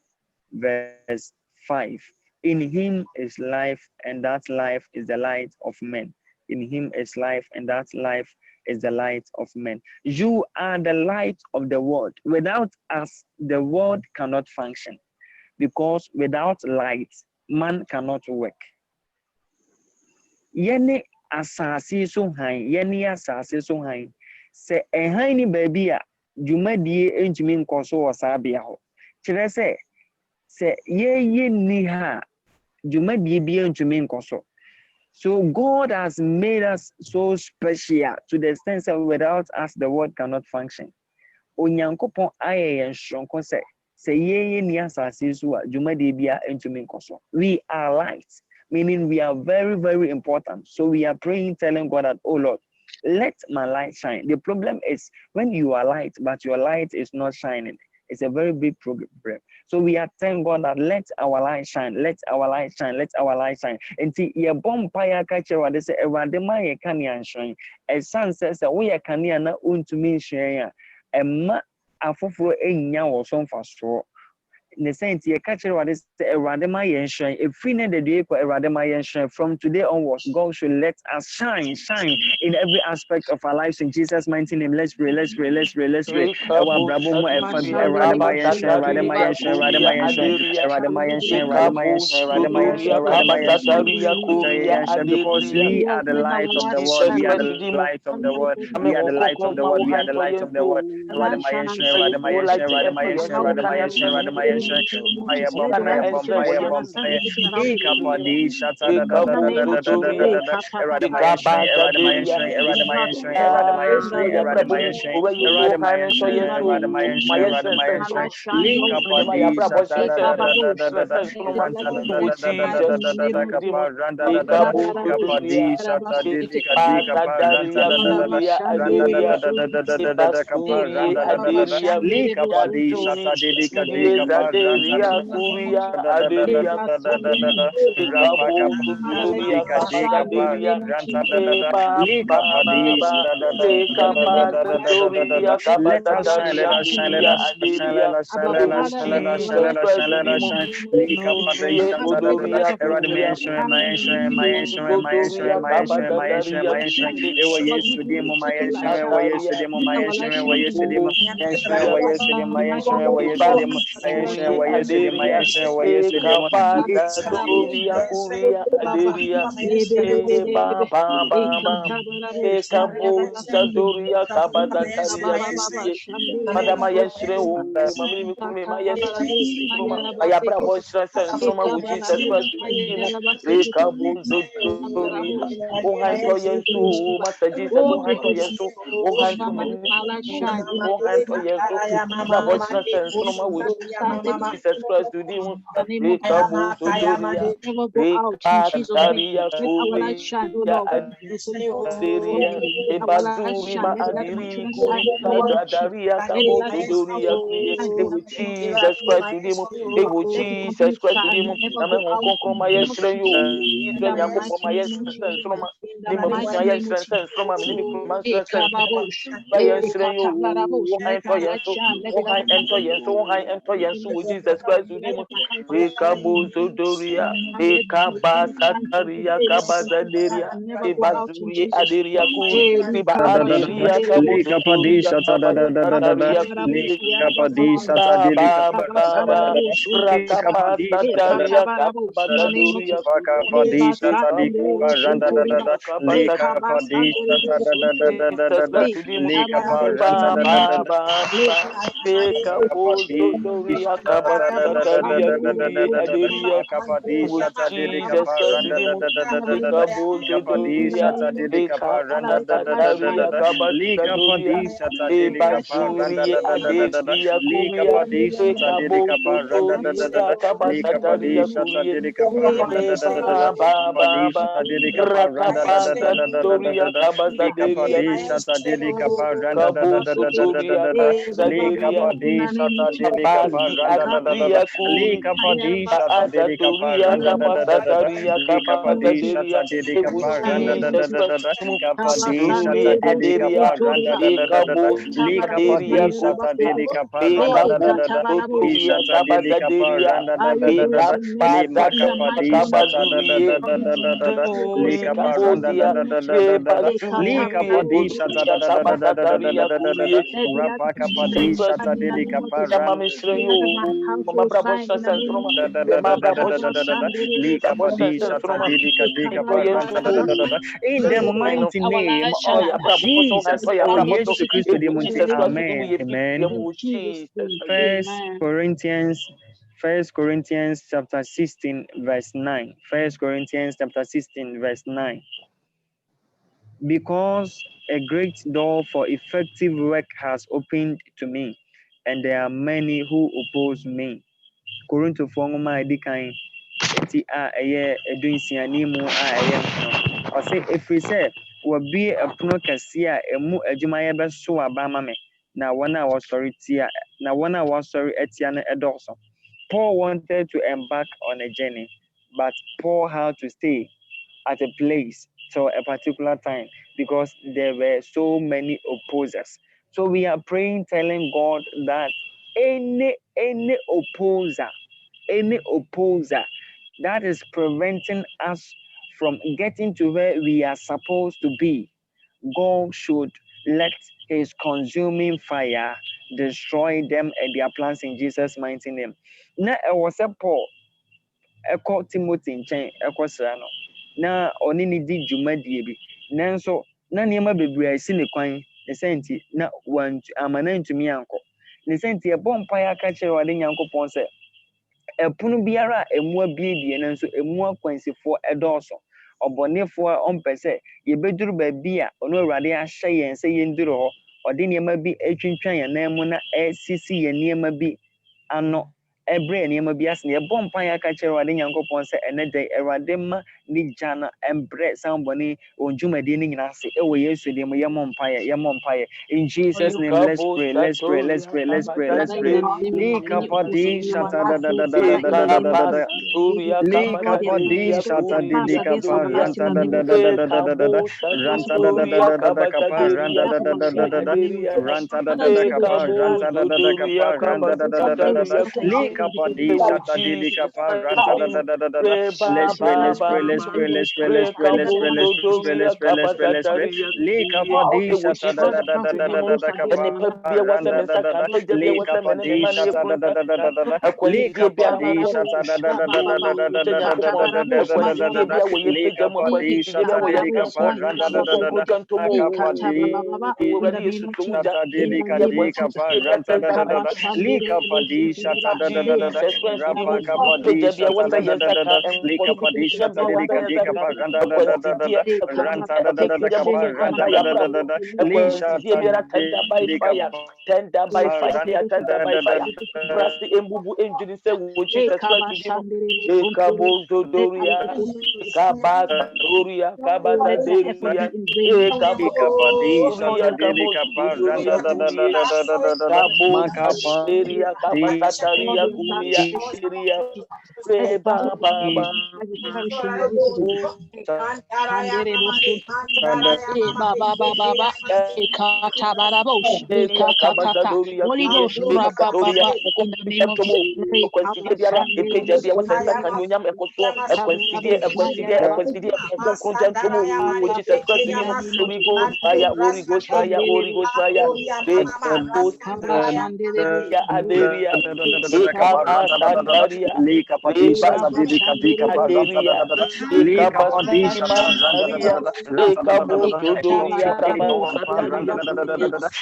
verse 5. In him is life, and that life is the light of men. In him is life, and that life is the light of men. You are the light of the world. Without us, the world cannot function, because without light, man cannot work. Yene asase so han, yene asase so han. Se ehan ni baby a dwumadie entumi nkoso wo saabia ho. Kire se ye ni ha dwumadie bi entumi nkoso. So God has made us so special to the extent that without us the world cannot function. Onyankopon aye yen shronko se ye ni asase so a dwumadie bia entumi nkoso. We are light, meaning we are very, very important. So we are praying, telling God that, oh Lord, let my light shine. The problem is when you are light, but your light is not shining. It's a very big problem. So we are telling God that let our light shine, let our light shine, let our light shine. And see, ye bomb paya catcher what they say, around the my can shine. A son says that we are can na to me share. Emma afoforo enya wo so mfaso. Ne sense ye catch what is Eradema Yenshan, a free the day for Eradema Yenshan. From today onwards, God should let us shine in every aspect of our lives in Jesus' mighty name. Let's pray. Ewa brabo mo efabi Eradema Yenshan, Eradema Yenshan, Eradema Yenshan, Eradema Yenshan, Eradema Yenshan, Eradema Yenshan, Eradema Yenshan, because we are the light of the world. We are the light of the world. We are the light of the world. We are the light of the world. Eradema Yenshan, Eradema Yenshan, Eradema Yenshan, Eradema Yenshan, Eradema Yenshan. Fire bomb. Ekapadi shata da da da da da da da da da da. Eradamayanshine. Lekapadi shata da da da da da da da. Ranta da da da da da da da da da da. Kapa randa da da da. Kapadi shata dika dika pa ranta da da da da. Randa da da da da da da da da. Kapa randa da da da da. Lekapadi shata dika dika pa ranta da da da da da da da da da da. Rapaka dika dika pa ranta da da da. Lekapadi shata da da da da da da da da da da da. Let us shine, let us shine, let us shine, let us shine, let us shine, let us shine, let us shine, let us shine. Lekapadi shata da da da. Eradamayanshine, mayanshine. Ewa Yesu dimo mayanshine, ewa Yesu dimo mayanshine, ewa Yesu dimo mayanshine, ewa Yesu dimo mayanshine, ewa Yesu dimo mayanshine, ewa Yesu dimo mayanshine, ewa Yesu dimo. Madama yeshre o mamili mi kume ma yeshre ayabra bo shra sensoma wo Jesus Christ dimo reka bonzo tori o hanto yensu master Jesus o hanto yensu o hanto mini o hanto yensu abra bo shra sensoma wo Jesus Christ dimo reka bonzo tori reka taria kuri ya adiria ebazuri ma adiri kuri Daria kabo doria kuye ewo Jesus Christ dimo ewo Jesus Christ dimo na me hon konkron ma yeshren yo Israel yakobon ma yeshren sroma ni mabusua yeshren sroma ni mi kru ma yeshren sroma ba yeshren yo wo han to yenso wo han ento yenso wo han ento yenso wo Jesus Christ dimo we kabo doria e kaba sataria kaba zanderia e bazuri aderia ku riba aderia kabo doria kaba sataria kuye ba rakaba sataria kaba zadoria kuye e kabo doria kaba Jesus Christ dimo ba e kabo doria kaba sataria kuye aderia with Jesus Christ dimo e kabo doria e kaba sataria kaba zadoria e bazuri aderia kuria e kabo doria kaba sataria kuria e rakaba zadoria kaba zaderia kuria kabo sotoria kaba zaderia bazi adria kuri azatoria kaba sataria kaba zaderia with Jesus Christ Zuri aderia ekabo aderia ko ekabo sotoria kaba zaderia ekaba kaba zurie ekabodia ebazuri otoria kaba sataria kurie Jesus Christ Mama Mishrayo, Mama Bravo Sensroma, Mama Bravo Bravo Sensroma, Anto Yesu, In the Meno, mighty name oh, of ya Bravo, so Jesus, Hanto, ya oh Bravo, yes, Christ, Jesus Christ, Amen, we Amen. Jesus. First Corinthians chapter 16 verse 9. First Corinthians chapter 16 verse 9. Because a great door for effective work has opened to me, and there are many who oppose me. Korinto nwoma a ɛdi kan eti a ɛyɛ edunsiani mu a ɛyɛ nkono. Ɔsɛ efiri sɛ wɔbue ɛpono kɛseɛ a emu adwumayɛ bɛso aba ama me, na wɔn a wɔsɔre atia no ɛdɔɔso. Paul wanted to embark on a journey, but Paul had to stay at a place till a particular time because there were so many opposers. So we are praying, telling God that any opposer that is preventing us from getting to where we are supposed to be, God should let his consuming fire destroy them and their plans in Jesus' mighty name. Na was a Paul ɛkɔ Timothy nkyɛn ɛkɔsra no na ɔne ne di dwumadie bi nanso na nneɛma bebree asi ne kwan ne sɛ nti na ama na ntumi ankɔ ne sɛ nti ɛbɔ mpaeɛ aka kyerɛ Awurade Nyankopɔn sɛ ɛpono biara a ɛmu abiebie nanso ɛmu akwansifoɔ ɛdɔɔso ɔbɔnefoɔ a ɔmpɛ sɛ yɛbɛduru baabi a ɔno Awurade ahyɛ yɛn sɛ yɛnduru hɔ ɔde nneɛma bi atwintwan yɛn nan mu na ɛsisi yɛn nneɛma bi ano ɛbrɛ nneɛma bi ase na yɛbɔ mpaeɛ aka kyerɛ Awurade Nyankopɔn sɛ ɛnɛ dɛ Awurade ma ne gya no ɛmbrɛ sanbɔne wɔn dwumadie no nyinaa ase ɛwɔ Yesu din mu yɛmmɔ mpaeɛ in Jesus name. Let's pray. Likapadi shata da da da da da da da da da. Likapadi shata di di kapa ranta da da da da da da da da. Ranta da da da da da kapa ranta da da da da da da. Ranta da da da kapa ranta da da da kapa ranta da da da da da da. Likapadi shata di di kapa ranta da da da da da da. Let's pray. Likapadi shata da da da da da da da kapa ranta da da da da. Likapadi shata da da da da da da. Likapadi shata da da da da da da da da da da da da da da. Likapadi shata di di kapa ranta da da da da. Likapadi shata di di kapa ranta da da da da. Likapadi shata da da da da da. Rapa kapadi shata da da da da da. Likapadi shata di di kapa ranta da da da da da. Ranta da da da da kapa ranta da da da da da. Lishata di kapa. Tender by fire, tender by fire. Brasti embubu engine say wo Jesus Christ di Ekabozo Doria, Kabata Doria, Kabata Deria, Ekabozo Doria, Kabata Deria, Kabata Kuria, Deria, Reba Baba. Holy Ghost, in the name of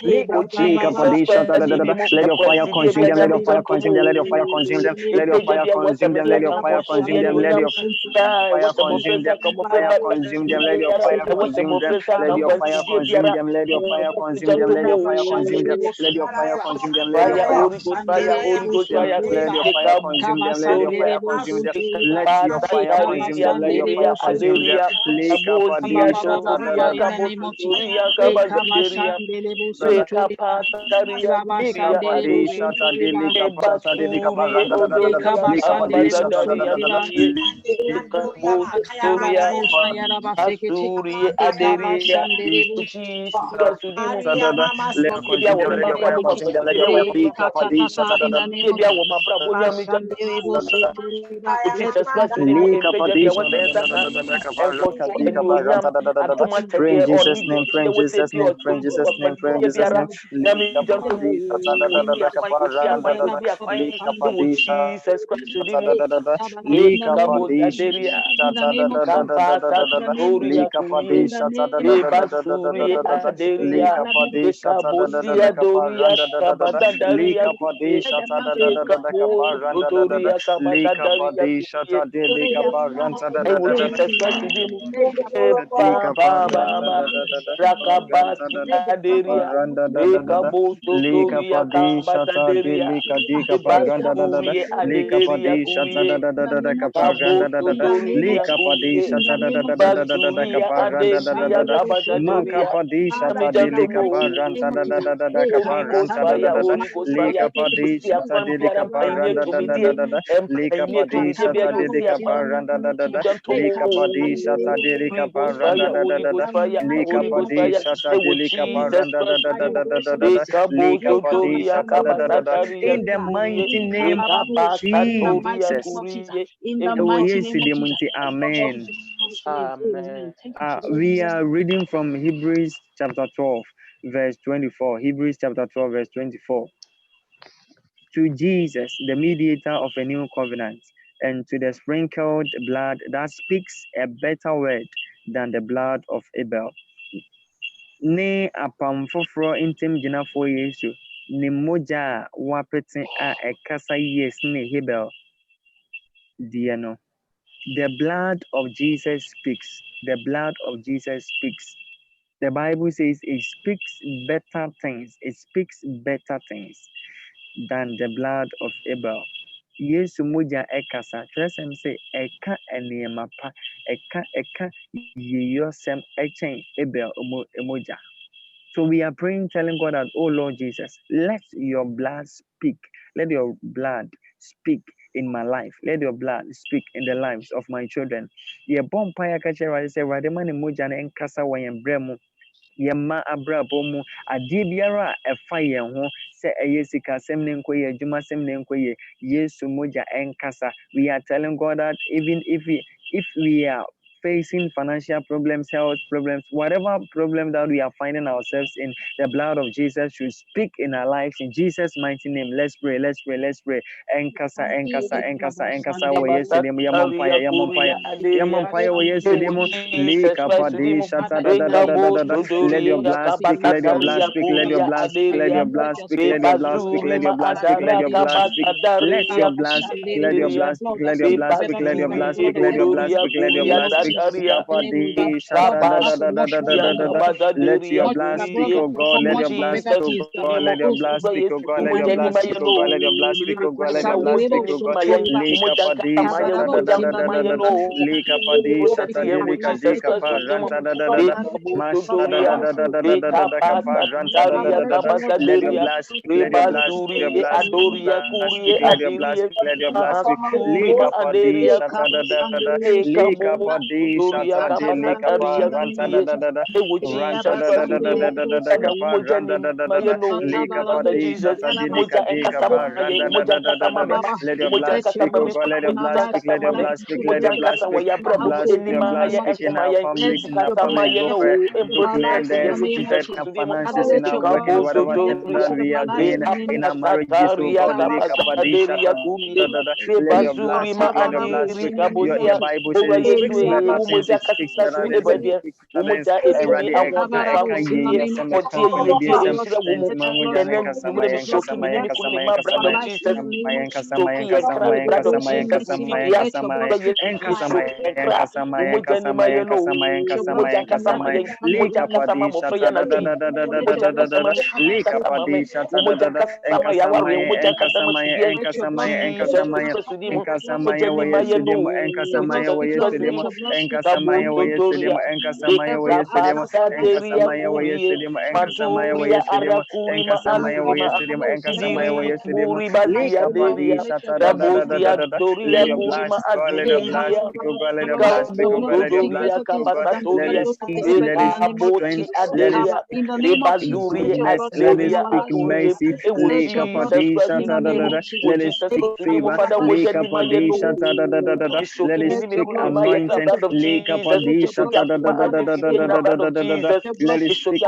let your fire consume them, let your fire consume them, let your fire consume them, let your fire consume them, let your fire consume them, let your fire consume them, fire consume them, let your fire consume them, let your fire consume them, let your fire consume them, let your fire consume them, let your fire consume them, let your fire consume them, let your fire consume them, let your fire consume them, let your fire consume them, let your fire consume them, Pray in Jesus' name, pray in Jesus' name, pray in Jesus' name, pray in Jesus' name. Empaine to me dear, Empaine to me dear, be a Lucia Holy Ghost fire, Holy Ghost fire, Holy Ghost fire, with Jesus Christ, in the mighty name of Jesus. Amen. Amen. We are reading from Hebrews chapter 12, verse 24. Hebrews chapter 12, verse 24. To Jesus, the mediator of a new covenant, and to the sprinkled blood that speaks a better word than the blood of Abel. Ne apam foforɔ ntem gyinafoɔ Yesu, ne mogya a wapete a ɛkasa yes ne Hebel deɛ no. The blood of Jesus speaks. The blood of Jesus speaks. The Bible says it speaks better things. It speaks better things than the blood of Abel. Yesu moja ekasa. Tresem say eka enema pa. Eka yeyosem echen Abel emoja. So we are praying, telling God that, oh Lord Jesus, let your blood speak. Let your blood speak in my life. Let your blood speak in the lives of my children. Ye bon paya kachere say rademane moja na enkasa wa yembremu. Yemma abrabɔ mu adeɛ biara a ɛfa yɛn ho sɛ ɛyɛ sikasɛm ne nkɔ yɛ adwumasɛm ne nkɔ yɛ Yesu mogya ɛnkasa. We are telling God that even if we are facing financial problems, health problems, whatever problem that we are finding ourselves in, the blood of Jesus should speak in our lives. In Jesus' mighty name, let's pray, let's pray, let's pray. Enkasa, enkasa, enkasa, enkasa, wo Yesu demo, yamampaya, yamampaya, yamampaya, wo Yesu demo, lika padi, shata, da, da, da, da, da, da, da. Let your blood speak, let your blood speak, let your blood speak, let your blood speak, let your blood speak, let your blood speak, let your blood speak, let your blood speak, let your blood speak, let your blood speak, let your blood speak, let your blood speak, let your blood speak. Kapadi, shata, da, da, da, da, da, da, da, da. Let your blood speak, oh God, let your blood speak, oh God, let your blood speak, oh God, let your blood speak, oh God, let your blood speak, oh God, let your blood speak, oh God. Lika padi, shata, da, da, da, da, da, da. Lika padi, shata, di, lika di, kapa, ranta, da, da, da, da. Masha, da, da, da, da, da, da, da, da, kapa, ranta, da, da, da, da, da. Let your blood speak, let your blood speak, let your blood speak, let your blood speak, let your blood speak. Lika padi, shata, da, da, da. Lika padi, shata, di, lika pa, ranta, da, da, da, da. Ranta, da, da, da, da, da, da, da, da, kapa, ranta, da, da, da, da. Lika padi, shata, di, lika di, kapa, ranta, da, da, da, da, da, da. Let your blood speak, oh God, let your blood speak, let your blood speak, let your blood speak. Your blood speak in our families, in our families, declare the finances in our work and whatever things that we are doing in our marriages, oh God, let your blood speak, let your blood speak. The Bible says it speaks better things, it speaks better things, it speaks better things. Eradi eka ye some company be some and mamuja nenka samayenka samayenka samayenka samayenka samayenka samayenka samayenka samayenka samayenka samayenka samayenka samayenka samayenka samayenka samayenka lika padi shata da da da da da da da da da da lika padi shata da da da enka samaye enka samaye enka samaye enka samaye wa yesedemo enka samaye wa yesedemo enka samaye wa yesedemo enka samaye wa yesedemo enka samaye wa yesedemo enka samaye wa yesedemo enka samaye wa yesedemo enka samaye wa yesedemo lika padi shata da da da da da da. Let your blood speak, God, let your blood speak, oh God, let your blood speak, oh God, let your blood speak, oh God. Let us ease, let us strength, let us speak goodness, let us speak mercy. Lika padi shata da da da. Let us speak favor. Lika padi shata da da da da da. Let us speak anointing. Lika padi shata da da da da da da da da da da da da. Let us speak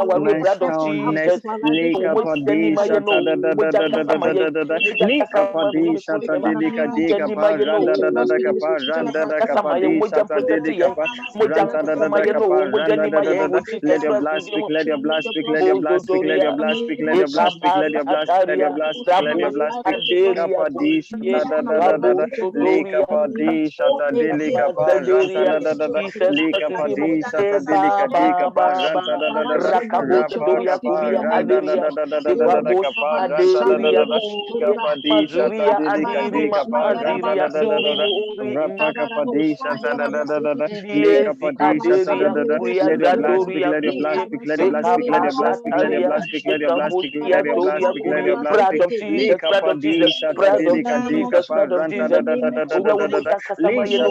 soundness. Lika padi shata da da da da da da da da da da. Lika padi shata dedika dika pa randa da da da kapa randa da kapa di shata dedika pa randa da da da kapa randa da da da da. Let your blood speak, let your blood speak, let your blood speak, let your blood speak, let your blood speak, let your blood speak, let your blood speak, let your blood speak. Kapa di shata da da da da da. Lika pa di shata delika pa randa da Jesus Christ, Rakabotoria Kuria Aderia, Aderia Mazuria Adiri Mandiria Suri Ndiesi Aderia Kuria Gadoria Kuria Rekabashataria Ekamuria Doria Kuria Blood of Jesus, blood of Jesus, blood of Jesus, blood of Jesus. Owura wo mo jakasama ye no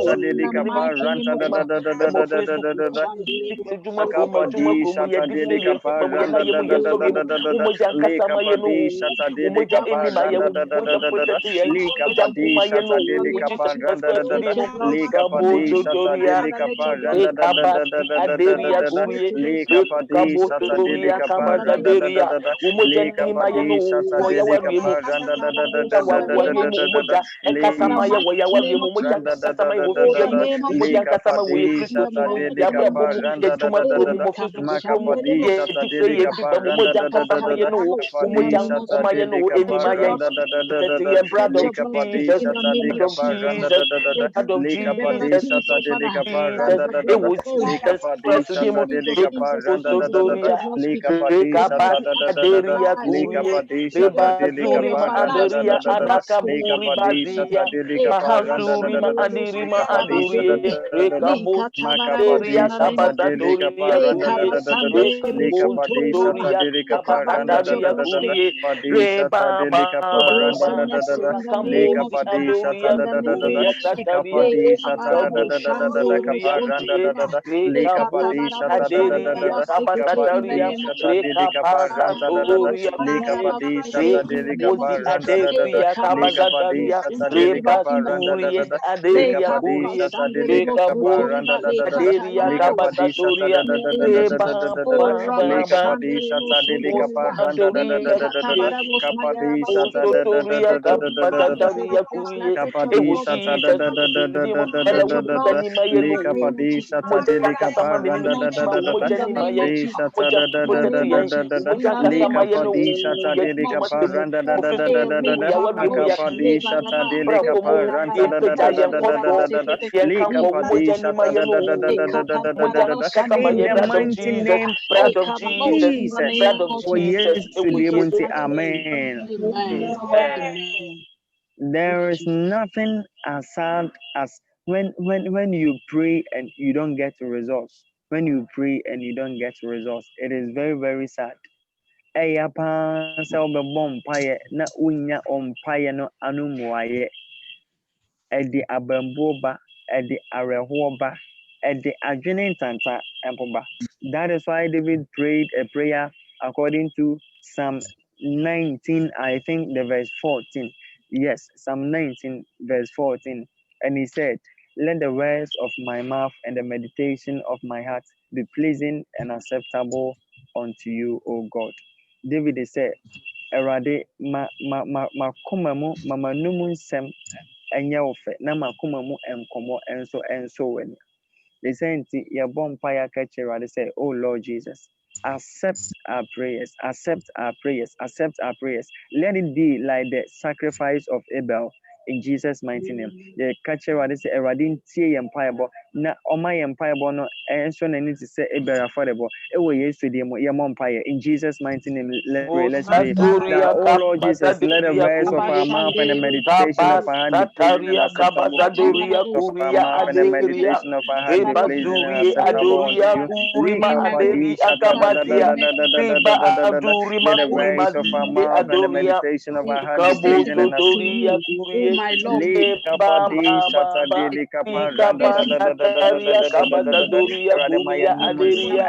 juma ko ye difie ye fima mo ye na ye mo ye sori mo mo jakasama ye no mo ja eni ma ye mo ja protect ye mo ja kuma ye no Jesus Christ di mo kamoto doria ekabasi aderia kurie kamoto doria kamazaderia mo ja eni ma ye no wo ya warie mo warie mo mo ja enkasama ye wo ya warie mo mo ja kasama ye wo fie mu mo ja kasama wo ye Kristo ti mu ya bra bom ye juma ko mu mo susu ko mu ye difre ye fifa mo ja kasama ye no mo ja nkoma ye no eni ma ye that the blood of Jesus, blood of Jesus, blood of Jesus, Jesus, it was Jesus Christ with him, Doria, Rekabas, Aderia, Kurie, Rebazurima, Aderia, Adakaburi, Bazia, Mahasurima, Adirima, Adurie, Rekabos, Aderia, Kabazadoria, Kurie, Rekabos, Doria, Kaba, Adaria, Kurie, Reba, Baba, Kamosi Adoria Kuria Sataria Kabosu Doria Kurie Rekabos Aderia Kabasataria Rekabasa Toria Kurie Rekabosi Aderia Kabasataria Rebasurie Aderia Kurie Rekabosi Aderia Kabasatoria Reba Baba Adoria Ototoria Kabasataria Kurie. It was Jesus Father, we jani mayenu. Moja kasama meni ma moja ni maye. Moja protect yen. Moja kasama yenu. Ye juma temu. Ofisu mu ya wadu mu ya kini. Bra bomu ye peja yen koso. Yen kampo moja ni mayenu. Moja kasama ye blood of Jesus. Blood of Jesus. Blood of Jesus. It was Jesus. Amen. Amen. There is nothing as sad as when you pray and you don't get results. When you pray and you don't get results, it is very, very sad. Ɛyɛ paa sɛ wobɛbɔ mpaeɛ na wonya ɔmpaeɛ no ano mmuaeɛ. Ɛde abambuo ba, ɛde awerɛhoɔ ba, ɛde adwene ntanta mpo ba. That is why David prayed a prayer according to Psalm 19, I think the verse 14. Yes, Psalm 19, verse 14. And he said, let the words of my mouth and the meditation of my heart be pleasing and acceptable unto you, O God. David said, Erade, makoma mu, mama numu nsem, enye ofe, na makoma mu enkomo, enso weni. They say, yabon paya kachira, they say, oh Lord Jesus, accept our prayers, accept our prayers, accept our prayers. Let it be like the sacrifice of Abel in Jesus' mighty name. The kachira, they say, Eradin tie empire, na oma empire no, and so need to say Abel affordable. It will yes to them, empire in Jesus' mighty name. Let's pray, let's pray. That, oh Lord Jesus, let the words of our mouth and the meditation of our heart be pleasing and acceptable of our mouth and the meditation of our heart be pleasing and Rebazurie acceptable unto Adoria you. Kurima Aderi Akabazia Reba Adurima Let the words of our Kurimazie mouth and the Adoria meditation of our heart be pleasing Ikaboto and Doria acceptable. Kurie Reba Baba Ikabasataria Kabazadoria Kuria Aderia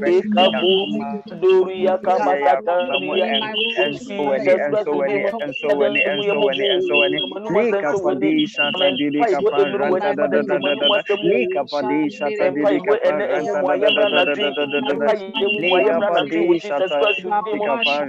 Ikabu Doria Kabasataria Jesus Christ with him and so many Amen. Bible everywhere empire ene ehu moya bra na twi empire ehu moya bra na twi with Jesus Christ with him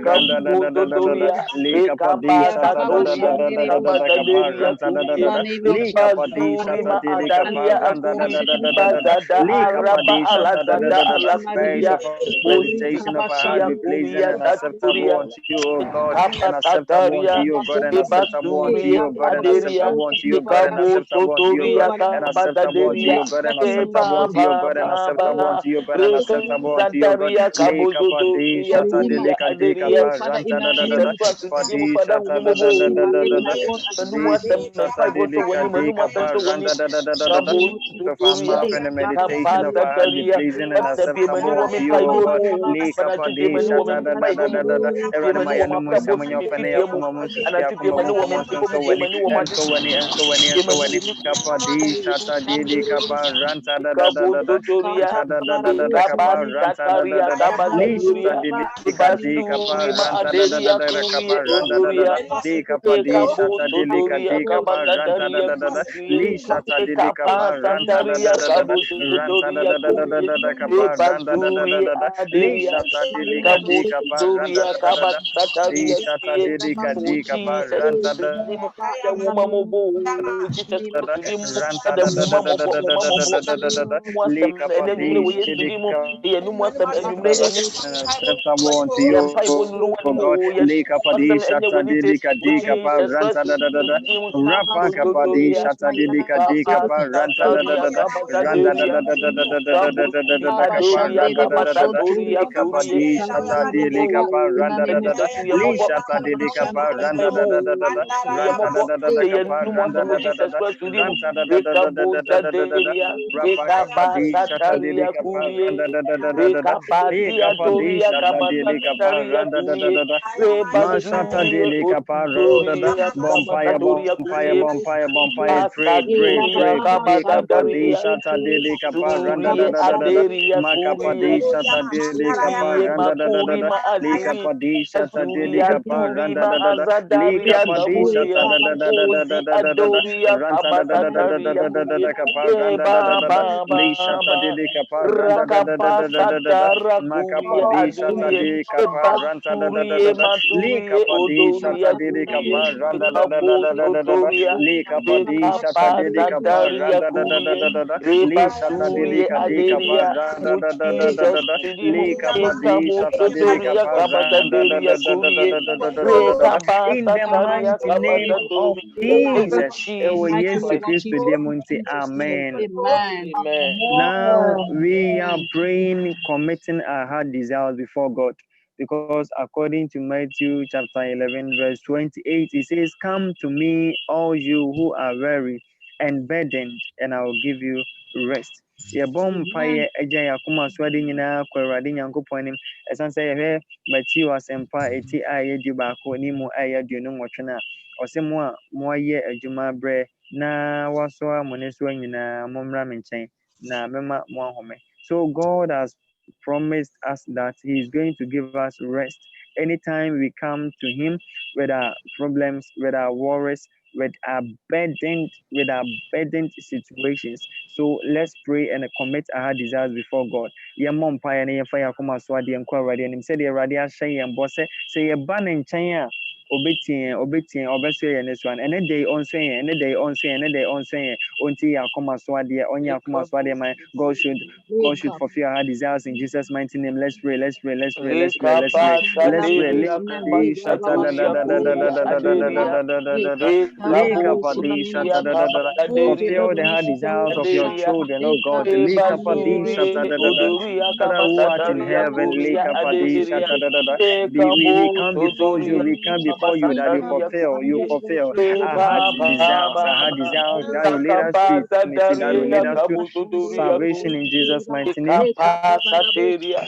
kabu dodoria ekabasa doria kabasa Aderia Kurie, Bazuri Ma Adaria Akuri, Bazada Araba Alazanda space Alakuria, of meditation of our heart Bosia be pleasing Kuria and acceptable Katuria, unto you, O God, and acceptable unto Kapataria, you, O God, and acceptable unto Ebasuri you, O God, and Aderia, acceptable unto you, O God, and Ekabo acceptable unto you, O God, Sotoria and acceptable unto you, Kabadaderia, O God, and acceptable Eba unto you, O God, and acceptable Baba, unto you, O God, and acceptable unto you, O God. Zandaria Le Kabo kapa de Sotoria shata de le Kuria ka de Aderia, kapa ranta da da da da Jesus Christ, pa you de Father, shata da da da da da da da de Manumuasem, shata de Five le ka Wani, de Manumasem kapa to Wani, ranta da da da da da da. Kabo Of our Sotoria, mouth and the meditation of our heart be Kapasataria, pleasing and What's a acceptable Piemanu unto woman you, O God. Paibomu, Le kapa Banatu de Piemanu woman shata da da da da Paibomu, da da. Everybody Piemanu my woman animal Kabo summon your Fini penny, Piemu, akuma mun susu and at akuma Piemanu mun woman kumon so wani Piemanu woman and so wani and so wani and so wani. Piemanu Kapa de shata de le kapa ranta da da da Kabo da da. Sotoria, Ranta da da da da da kapa ranta da da Kapasataria, da da. Le shata Kabasanduria, de le ka de kapa Basuri ranta da da da Maaderia da Kurie kapa ranta da da da. Odoria, De kapa de Kabo shata de le ka Sotoria, de kapa ranta da Kabagadaria da da da. Kurie, Le shata de le kapa ranta da da Kapasataria, da da da. Kabo Ranta da Sotoria da da da da Kurie, da da kapa ranta da da da Basuri da da. Le Aderia, shata de le ka de Kabo kapa ranta Sotoria, da da da da. De Kabasataria shata Kurie. de le ka Oh de kapa Jesus, ranta da the woman mobo, Jesus da Christ, da. Ranta the da da da woman da da mobo, da da woman da da mobo, da da da da. Le Mwasem, kapa and then you de know, yes, to shede him, yeah, no more some, and you da da. may, And acceptable unto and you, pipe on no O God. one, yes, Le kapa de awesome, and you shata when de it le is, ka oh de kapa Jesus ranta Christ, da da da da. him, Rapa kapa de Sotoria, shata de le ka de kapa ranta da da Kapasataria, da da. Randa da Kabagaderia, da da da da da da da da da da Kabusuri da kapa Adoria, randa da da da da. Kabasatoria, Le kapa Kurie, de shata de le kapa oh, randa da da da. Jesus, we are Le mobile. shata de le kapa randa da da da da da. Ranta da Yamabo, da da da kapa randa Yanumasamo da da da Jesus da. Christ to him, Ranta da da da da da da da da da da da. Rekabozaderia, Rapa kapa de shata de le Rekabasataria kapa Kurie, randa da da da da da da. Le Rekabazia kapa de Doria, shata de le kapa Kabasataria randa da da Kurie, da da. Mashata Rebazuri, dele kaparada Odoria, bonfire Kabagadoria bonfire Kurie, bonfire bonfire Basaturia, pray kapadi Kabagadaria, shata dele kaparanda da Suri da da da da Aderia makapadi Kurie, shata dele Suri kaparanda da da da Makuri da li Maaduri, kapadi shata dele Suri Aduri kaparanda da da da li Maazadaria kapadi shata Kaburia, da da da da da da Ozi da da da da Adoria ranta da da da da da da Kabasataria da da da Kurie, da kaparanda da da Eba da da li shata Baba, dele kaparanda da da da da da da da da Rakapasatara Kurie makapadi shata Adurie, dele kaparanda da da da da Ebasurie da li Maturie kapadi shata Odoria dele Kurie, kaparanda da da da da da da da da Ekabosotoria, li kapadi shata dele Ekapasantaria kaparanda da da da Kurie, da da da li shata dele Rebasurie kadi Aderia, kaparanda O da da da da Jesus da da Dimo, li kapadi shata dele Ekabosotoria kaparanda da Kabagaderia da da da da Kurie, da da da da da da da in the Rekapasataria mighty name of Kabagadomi. Oh Jesus ewo Jesus Yesu Christ. Kristo demunti amen. Amen. Now we are praying, committing our heart desires before God. Because according to Matthew chapter 11, verse 28, it says, "Come to me, all you who are weary and burdened, and I will give you rest." Yɛbɔ mpaeɛ agya yɛ akoma so ade nyinaa kɔ Awurade Nyankopɔn anim. Ɛsiane sɛ yɛhwɛ Matthew asɛmpa a ɛti a ɛyɛ du baako ne mu a ɛyɛ aduonu nwɔtwe no a ɔsɛ mo a moayɛ adwuma brɛ na wasoa mo ne soa nyinaa mommra me nkyɛn na mema mo ahome. So God has promised us that He is going to give us rest anytime we come to Him with our problems, with our worries, with our burdened situations. So let's pray and commit our desires before God. Yɛmmɔ mpaeɛ na yɛmfa yɛn akoma so adeɛ nkɔ Awurade anim sɛdeɛ Awurade ahyɛ yɛn bɔ sɛ yɛba ne nkyɛn a obetie ɔbɛsɔ yɛn ne so an ɛne de ɔnsɔ yɛn ɛne de ɔnsɔ yɛn ɛne de ɔnsɔ yɛn ɔnti yɛ akoma so adeɛ ɔnyɛ akoma so adeɛ man God should fulfill our desires in Jesus mighty name. Let's pray. Rekapasaderia Kabasadoria Kuria Aderia, Ekabosuria Kabagaderia, Fulfill the heart desires of your Aderia, children, oh God. Ebasuri Odoria Father who art in Kabasataria heaven, Kuria Aderia, we come before you. Ekabosuria We come before you that Kabasataria you Kuria, fulfill our heart Baba, desires that will lead us to eternity, that will lead Rakapasataria us to Kabusuria salvation Kuria, in Jesus' mighty name. Ekapasateria,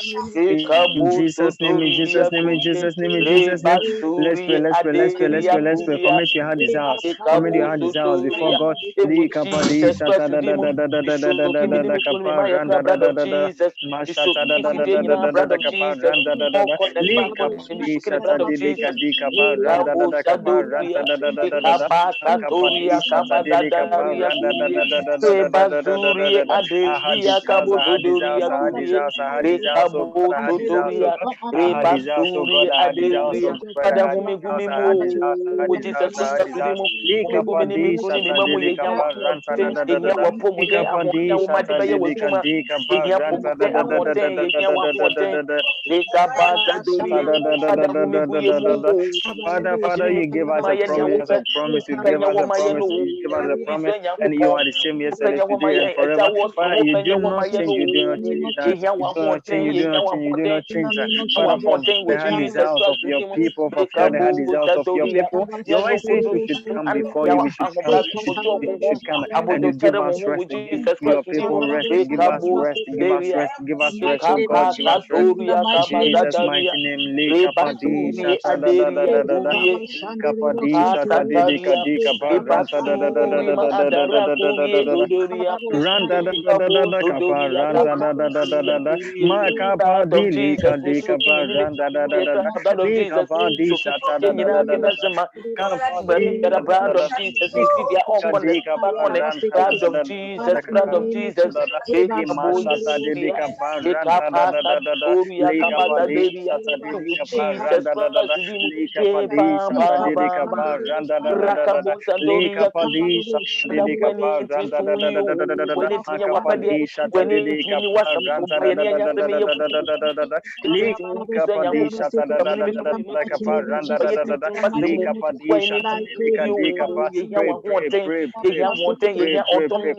In Jesus' name, in Ekabosutoria Jesus' name, in Kuria, Jesus' name, in Jesus' name. Let's pray, Rebasuri let's pray, let's pray, let's Aderia pray, let's pray. Kuria, Commit your heart desires. Commit your heart desires before Ekabosutoria. God. Ewo Li kapa di Jesus shata Christ da da dimu da da da da da da ishoki da da midimu da suni kapa maya randa da blood da of da da Jesus mashata ishoki da ni da da fidye da da nyina da da blood da of kapa Jesus randa da da more da connect li back kapa in di the blood shata of di li ka Jesus di kapa randa da da kapa randa da da da da da da Kapadi Akapadi Satadili Kapa Kabazadaria Randa da Kurie da da da da da da da da da Rebazuri da da Aderia Kabozodoria Kurie So God, Rekabozotoria So God, Rebasuri So Aderia God, Father Humi Gumi Mo Jesus Christ Dimu Humi Gumi ni Mikuni Mima Mu Yehia Wamoten Yehia Wapomuden Ahoden Womadibaya Wadwuma Yehia Pomuden Ahoden Yehia Wahoden Rekabazadoria Father Humi Guye Mu Father, you give us a promise, you give us a promise, you give us a promise, and you are the same yesterday, today, and forever. Father, you do not change, you do not change that. You do not change, you do not change, you do not change that. Father, fulfill the heart Jesus desires of Christ your Dimu people, fulfill the heart Rekabu desires of your Zadoria people. Your Yano wife says we should Kudu come before you, Yawa we should come, Ahobra Kojo we Honhom should come, and Abodo you give Tere us Honhom rest, with you give Jesus your Christ people Dimu rest, you give us Rekabu rest, you give us Deria rest, you give us rest, oh God, Rekapa give us rest. Katoria In Jesus' Kabazadaria mighty name, Lika Padi, Rebasuri Shata da da da Aderia da da da. Kurie Kapadi, Shata Didi Asataria Kadika Paranta da da da da Rebasuri da Ma da da da Adara da da da Kurie da da. Odoria Randa da da da da Kabo da kapa Zodoria randa da da da da Kabazadoria da da Kurie ma kapa Blood of di li Jesus ka di Musuki kapa Minimi randa da da da da Blood of li Jesus kapa di Sophie shata da da da Kenyina da da Binazama kapa but di the da da blood da of da Jesus li is the ka corner, di kapa back on the randa da blood da of da Jesus, blood of Jesus. da da ima shata di di Ekabozuria, kapa randa da da da da da ekapasatoria, li kapa di kabazaderia. shata di di With kapa Jesus randa da da da Christ, li kapa di bam shata di bam di bam bam. kapa randa da da da da da li Rakabozadoria, kapa di shata di that di when kapa it is randa da for da da you, da da da da when da it's in your kapa wapadi, di shata when di it's di in your kapa wasam, randa da by da any da da other da me, da da da da da da Lika padisha ta da da da da da da kapa randa da da da da lika padisha ta lika dika pa pray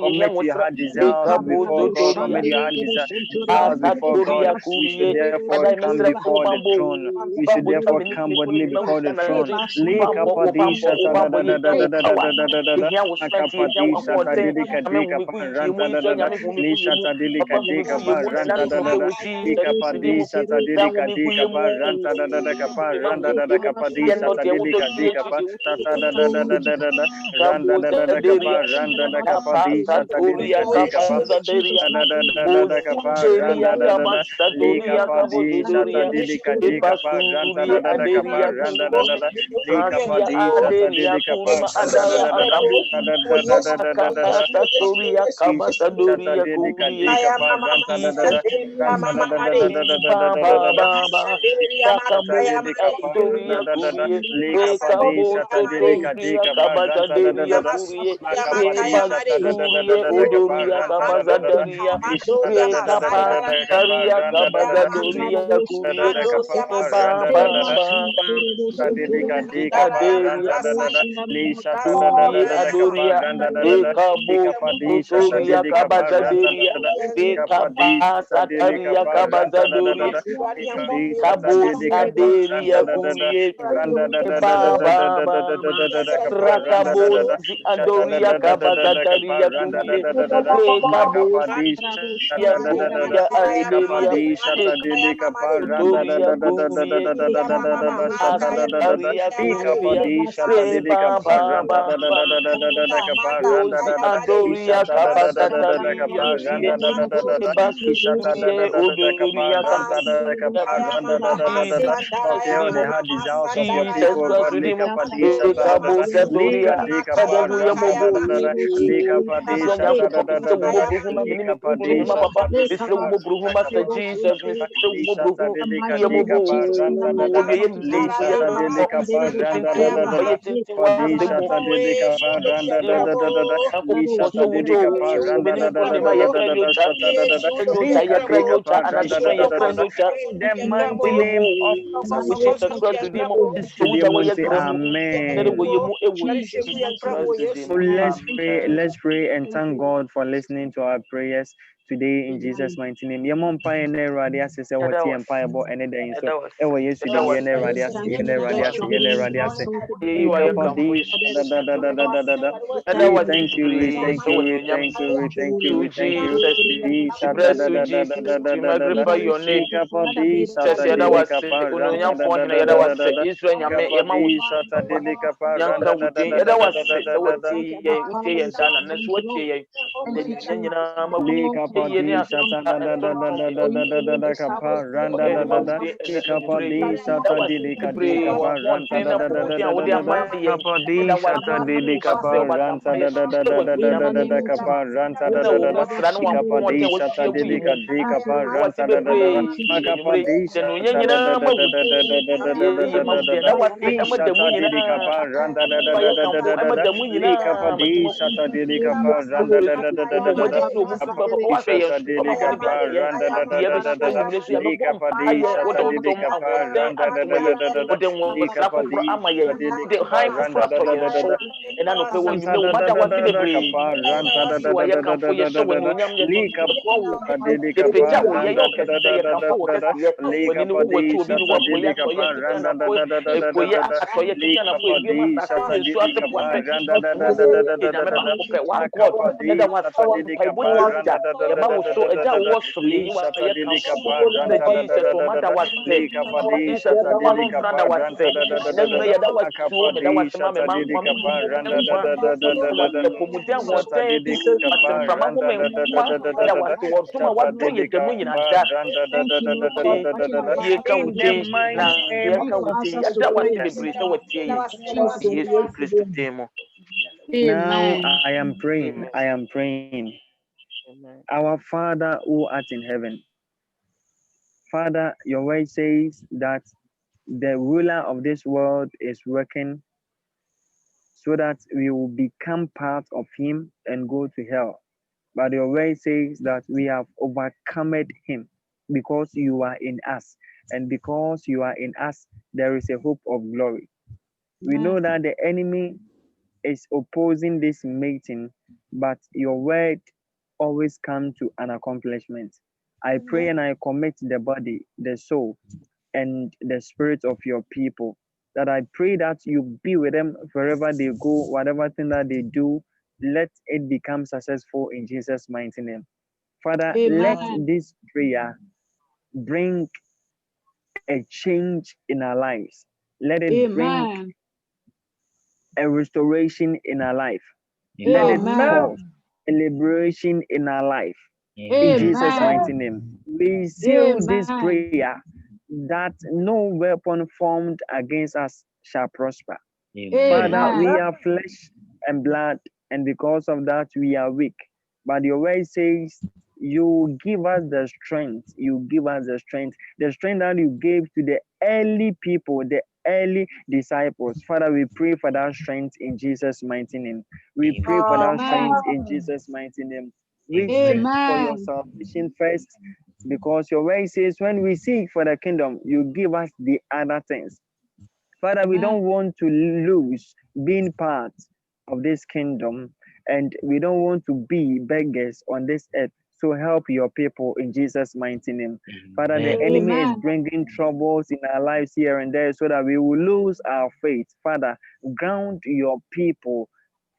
commit your heart desires before God, commit your heart desires before God. Asatoria We should Kurie, therefore Father, come Mesra before the Bambo, throne. We should Bambo, therefore come boldly before the throne. Lika padisha ta da da da da da da da da da da da Yehia wo strength, Yehia wo akapadisha ta ahoɔden, dika Nyame dika humi pa gu ntie mu randa da nhyɛ, da da Nyame humi gu yɛ lisha mu, ta dika Papa humi gu dika yɛ pa mu, ɛna randa da anɔpɛ da da wɔ Jesus di mu, Ikapadisha na tadili humi gu yɛ kadika mu, pa ranta da da da kapa na randa humi da gu da yɛ mu, kapadisha yɛnɔ deɛ tadili wodɔ wie kadika pa akyi, tata da da da da da da da randa da da da Kabuzaderia, kapa randa da kapadisha tadili Kapasatoria, kadika pa Kabazaderia, da da da da da kapa Bozaderia, randa da da da lika Kabasatoria, padisha Kabozodoria, tadili kadika pa ranta da Ebasuria, da da kapa Aderia, randa da da da lika Asia, padisha Aderia, tadili kapa Kurima, randa da Adara, da da da Akabo, da da da da da da da da Kapasatoria, Shata Kabazadoria, dedika Kurie, dika pa ranta da da Jesus, da ranta da da da da da da da Ba, da da da ba, da ba, ba, Shata Sakabo, dedika pa Astoria, da da da Kurie, lika pa di Rekabo, shata dedika Sotoria, dika pa ranta da da da Kabazaderia, da Kurie, maka pa di shata da da da da Ebasurie, da da ka pa Odoria, ranta da da da da Kabazadaria, ishata da da da da da da da ka pa Rekapasaria, ranta da da da Kabazadoria, da da Kurie, da ka pa Bam, ranta da da bam, da bam, shata dedika dika pa Aderia, ranta da da da li shata da da da Turie, da da ka pa Adoria, ranta da da da Rekabo, lika pa di shata Sotoria, dedika pa ranta da Kabazaderia, da da kapadi sateli Rekapasataria, kapa ranta da da da Kabazadoria, da ikadi Kabos, sateli kapa ranta Aderia, da da da Kurie, randa da da da da Ba, da da ba, da da da ba, da ba, da da da kapa randa da da da Rakabosi, shata da Adoria, da da da da da kapa Kabazataria, randa da Kurie, da da da da Rekabos, makapadi shata da da da da Kuria, Aderia, ikapadi shata deli kapa randa da Tutoria, da da da da da Kurie, da da da da da da shata da da da da Asaria, Kuria, ikapadi shata deli Reba, kapa ba, randa ba, da da ba, da da da da da da kapa randa Ozi, da da da Adoria, ishata da da da da da da Kabazataria, kapa Kurie, randa da da da da da ishata da da Ebasurie, da da da kapa Odoria, ranta da da kapa randa da da da da da Jesus, fulfill the heart desires of your Jesus people Christ, God lika padisha ta da da da lika Kabosadoria, dika Father, pa who you ranta da mobo, da da da lika Mr. padisha ta da Nyankopɔn, da da Mr. da da Umobruhuma, lika Minima padisha ta Papa, dika Mr. Umobruhuma, Master Jesus, Mr. padisha ta Umobruhum, dika Uye dika Mobo, pa ranta da da da Oye Mtinti, lisha ta dika pa randa da da da Mbaye da Tinti, padisha Wasemo, ta dika pa randa da da da da da lisha ta Nyankopɔn, dika pa randa Wini da da da Mkundi, Ma da da da Yekra da da Nyocha, shata da da da Nyocha, lika Yekra dika Nyocha, pa randa da Anadishra da da Yekra da da Nyocha, in the mighty Oye name of Mo, Jesus with Jesus Christ. Christ, Dimo, People this today Wuja, want to Waya say Gramu, Nere Amen. Waye Mu, Ewo, Jesus Christ, So Dimo, Amen. let's pray and thank God for listening to our prayers today in Jesus' mighty name. Yɛmmɔ mpaeɛ na Awurade ase sɛ Yada wɔte was, yɛn mpaeɛbɔ ɛne dɛn so. Yada was, Ɛwɔ Yesu Yada dim was, yɛn Awurade ase, yɛn Yada Awurade was. ase, yɛn Awurade ase. You are Ikapadi Yakampo. shadadadadadadada. Yada We was thank you, we free. thank So you, when we you thank you, we thank you, you, we thank you. Jesus, Di we bless you, Jesus. We shadadadadadadadada. magnify your name. Ikapadi Church, Yada satadili was kapa Unoyampo, Yada was rantadadadadadada. Israel, Yame, Yama, Ikapadi satadili kapa Yanka Wuti, Yada was so what rantadadadadadadada. ye, Uti, and Dana, and that's what ye, then Yana, I am praying. I am praying. Our Father who art in heaven, Father, your word says that the ruler of this world is working so that we will become part of him and go to hell. But your word says that we have overcome him because you are in us. And because you are in us, there is a hope of glory. We know that the enemy is opposing this meeting, but your word always comes to an accomplishment. I pray and I commit the body, the soul, and the spirit of your people, that I pray that you be with them wherever they go, whatever thing that they do, let it become successful in Jesus' mighty name. Father, let this prayer bring a change in our lives. Let it bring a restoration in our life. Let it cause a liberation in our life. In Jesus' mighty name. We seal this prayer that no weapon formed against us shall prosper. Father, we are flesh and blood, and because of that, we are weak. But your word says you give us the strength. You give us the strength that you gave to the early people, the early disciples. Father, we pray for that strength in Jesus' mighty name. We pray for that strength in Jesus' mighty name. We seek for your salvation first, because your word says when we seek for the kingdom, you give us the other things. Father, we don't want to lose being part of this kingdom, and we don't want to be beggars on this earth. So help your people in Jesus' mighty name. Father, the enemy is bringing troubles in our lives here and there so that we will lose our faith. Father, ground your people.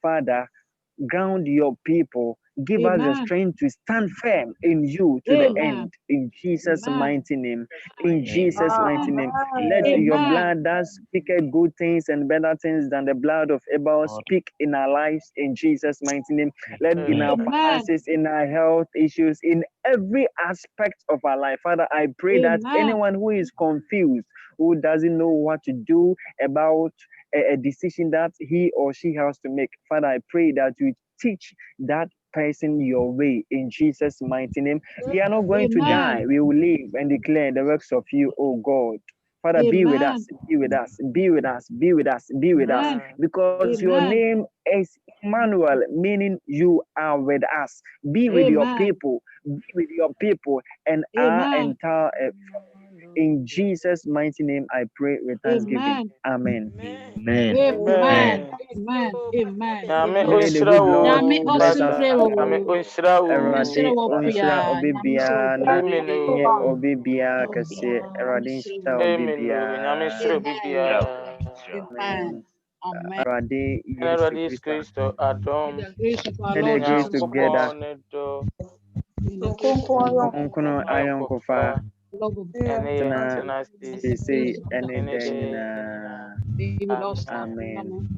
Father, ground your people. Give us the strength to stand firm in you to the end. In Jesus' mighty name. In Jesus' mighty name. Let your blood that speaketh good things and better things than the blood of Abel speak in our lives in Jesus' mighty name. Let in our finances, in our health issues, in every aspect of our life. Father, I pray that anyone who is confused, who doesn't know what to do about a decision that he or she has to make, Father, I pray that you teach that person your way in Jesus' mighty name. We are not going to die. We will live and declare the works of you, oh God. Father, be with us, be with us, be with us, be with us, be with us, because your name is Emmanuel, meaning you are with us. Be with your people, be with your people, and our entire in Jesus' mighty name, I pray with thanksgiving. Amen. Amen. Amen. Amen. Amen. May the good Lord bless us all. Erade onshira obibia na nye obibia kase erade nshira obibia. Amen. Erade Yesu Christo. May the grace together. Onkono ayonkofa. Tena sisi ene denina. Amen.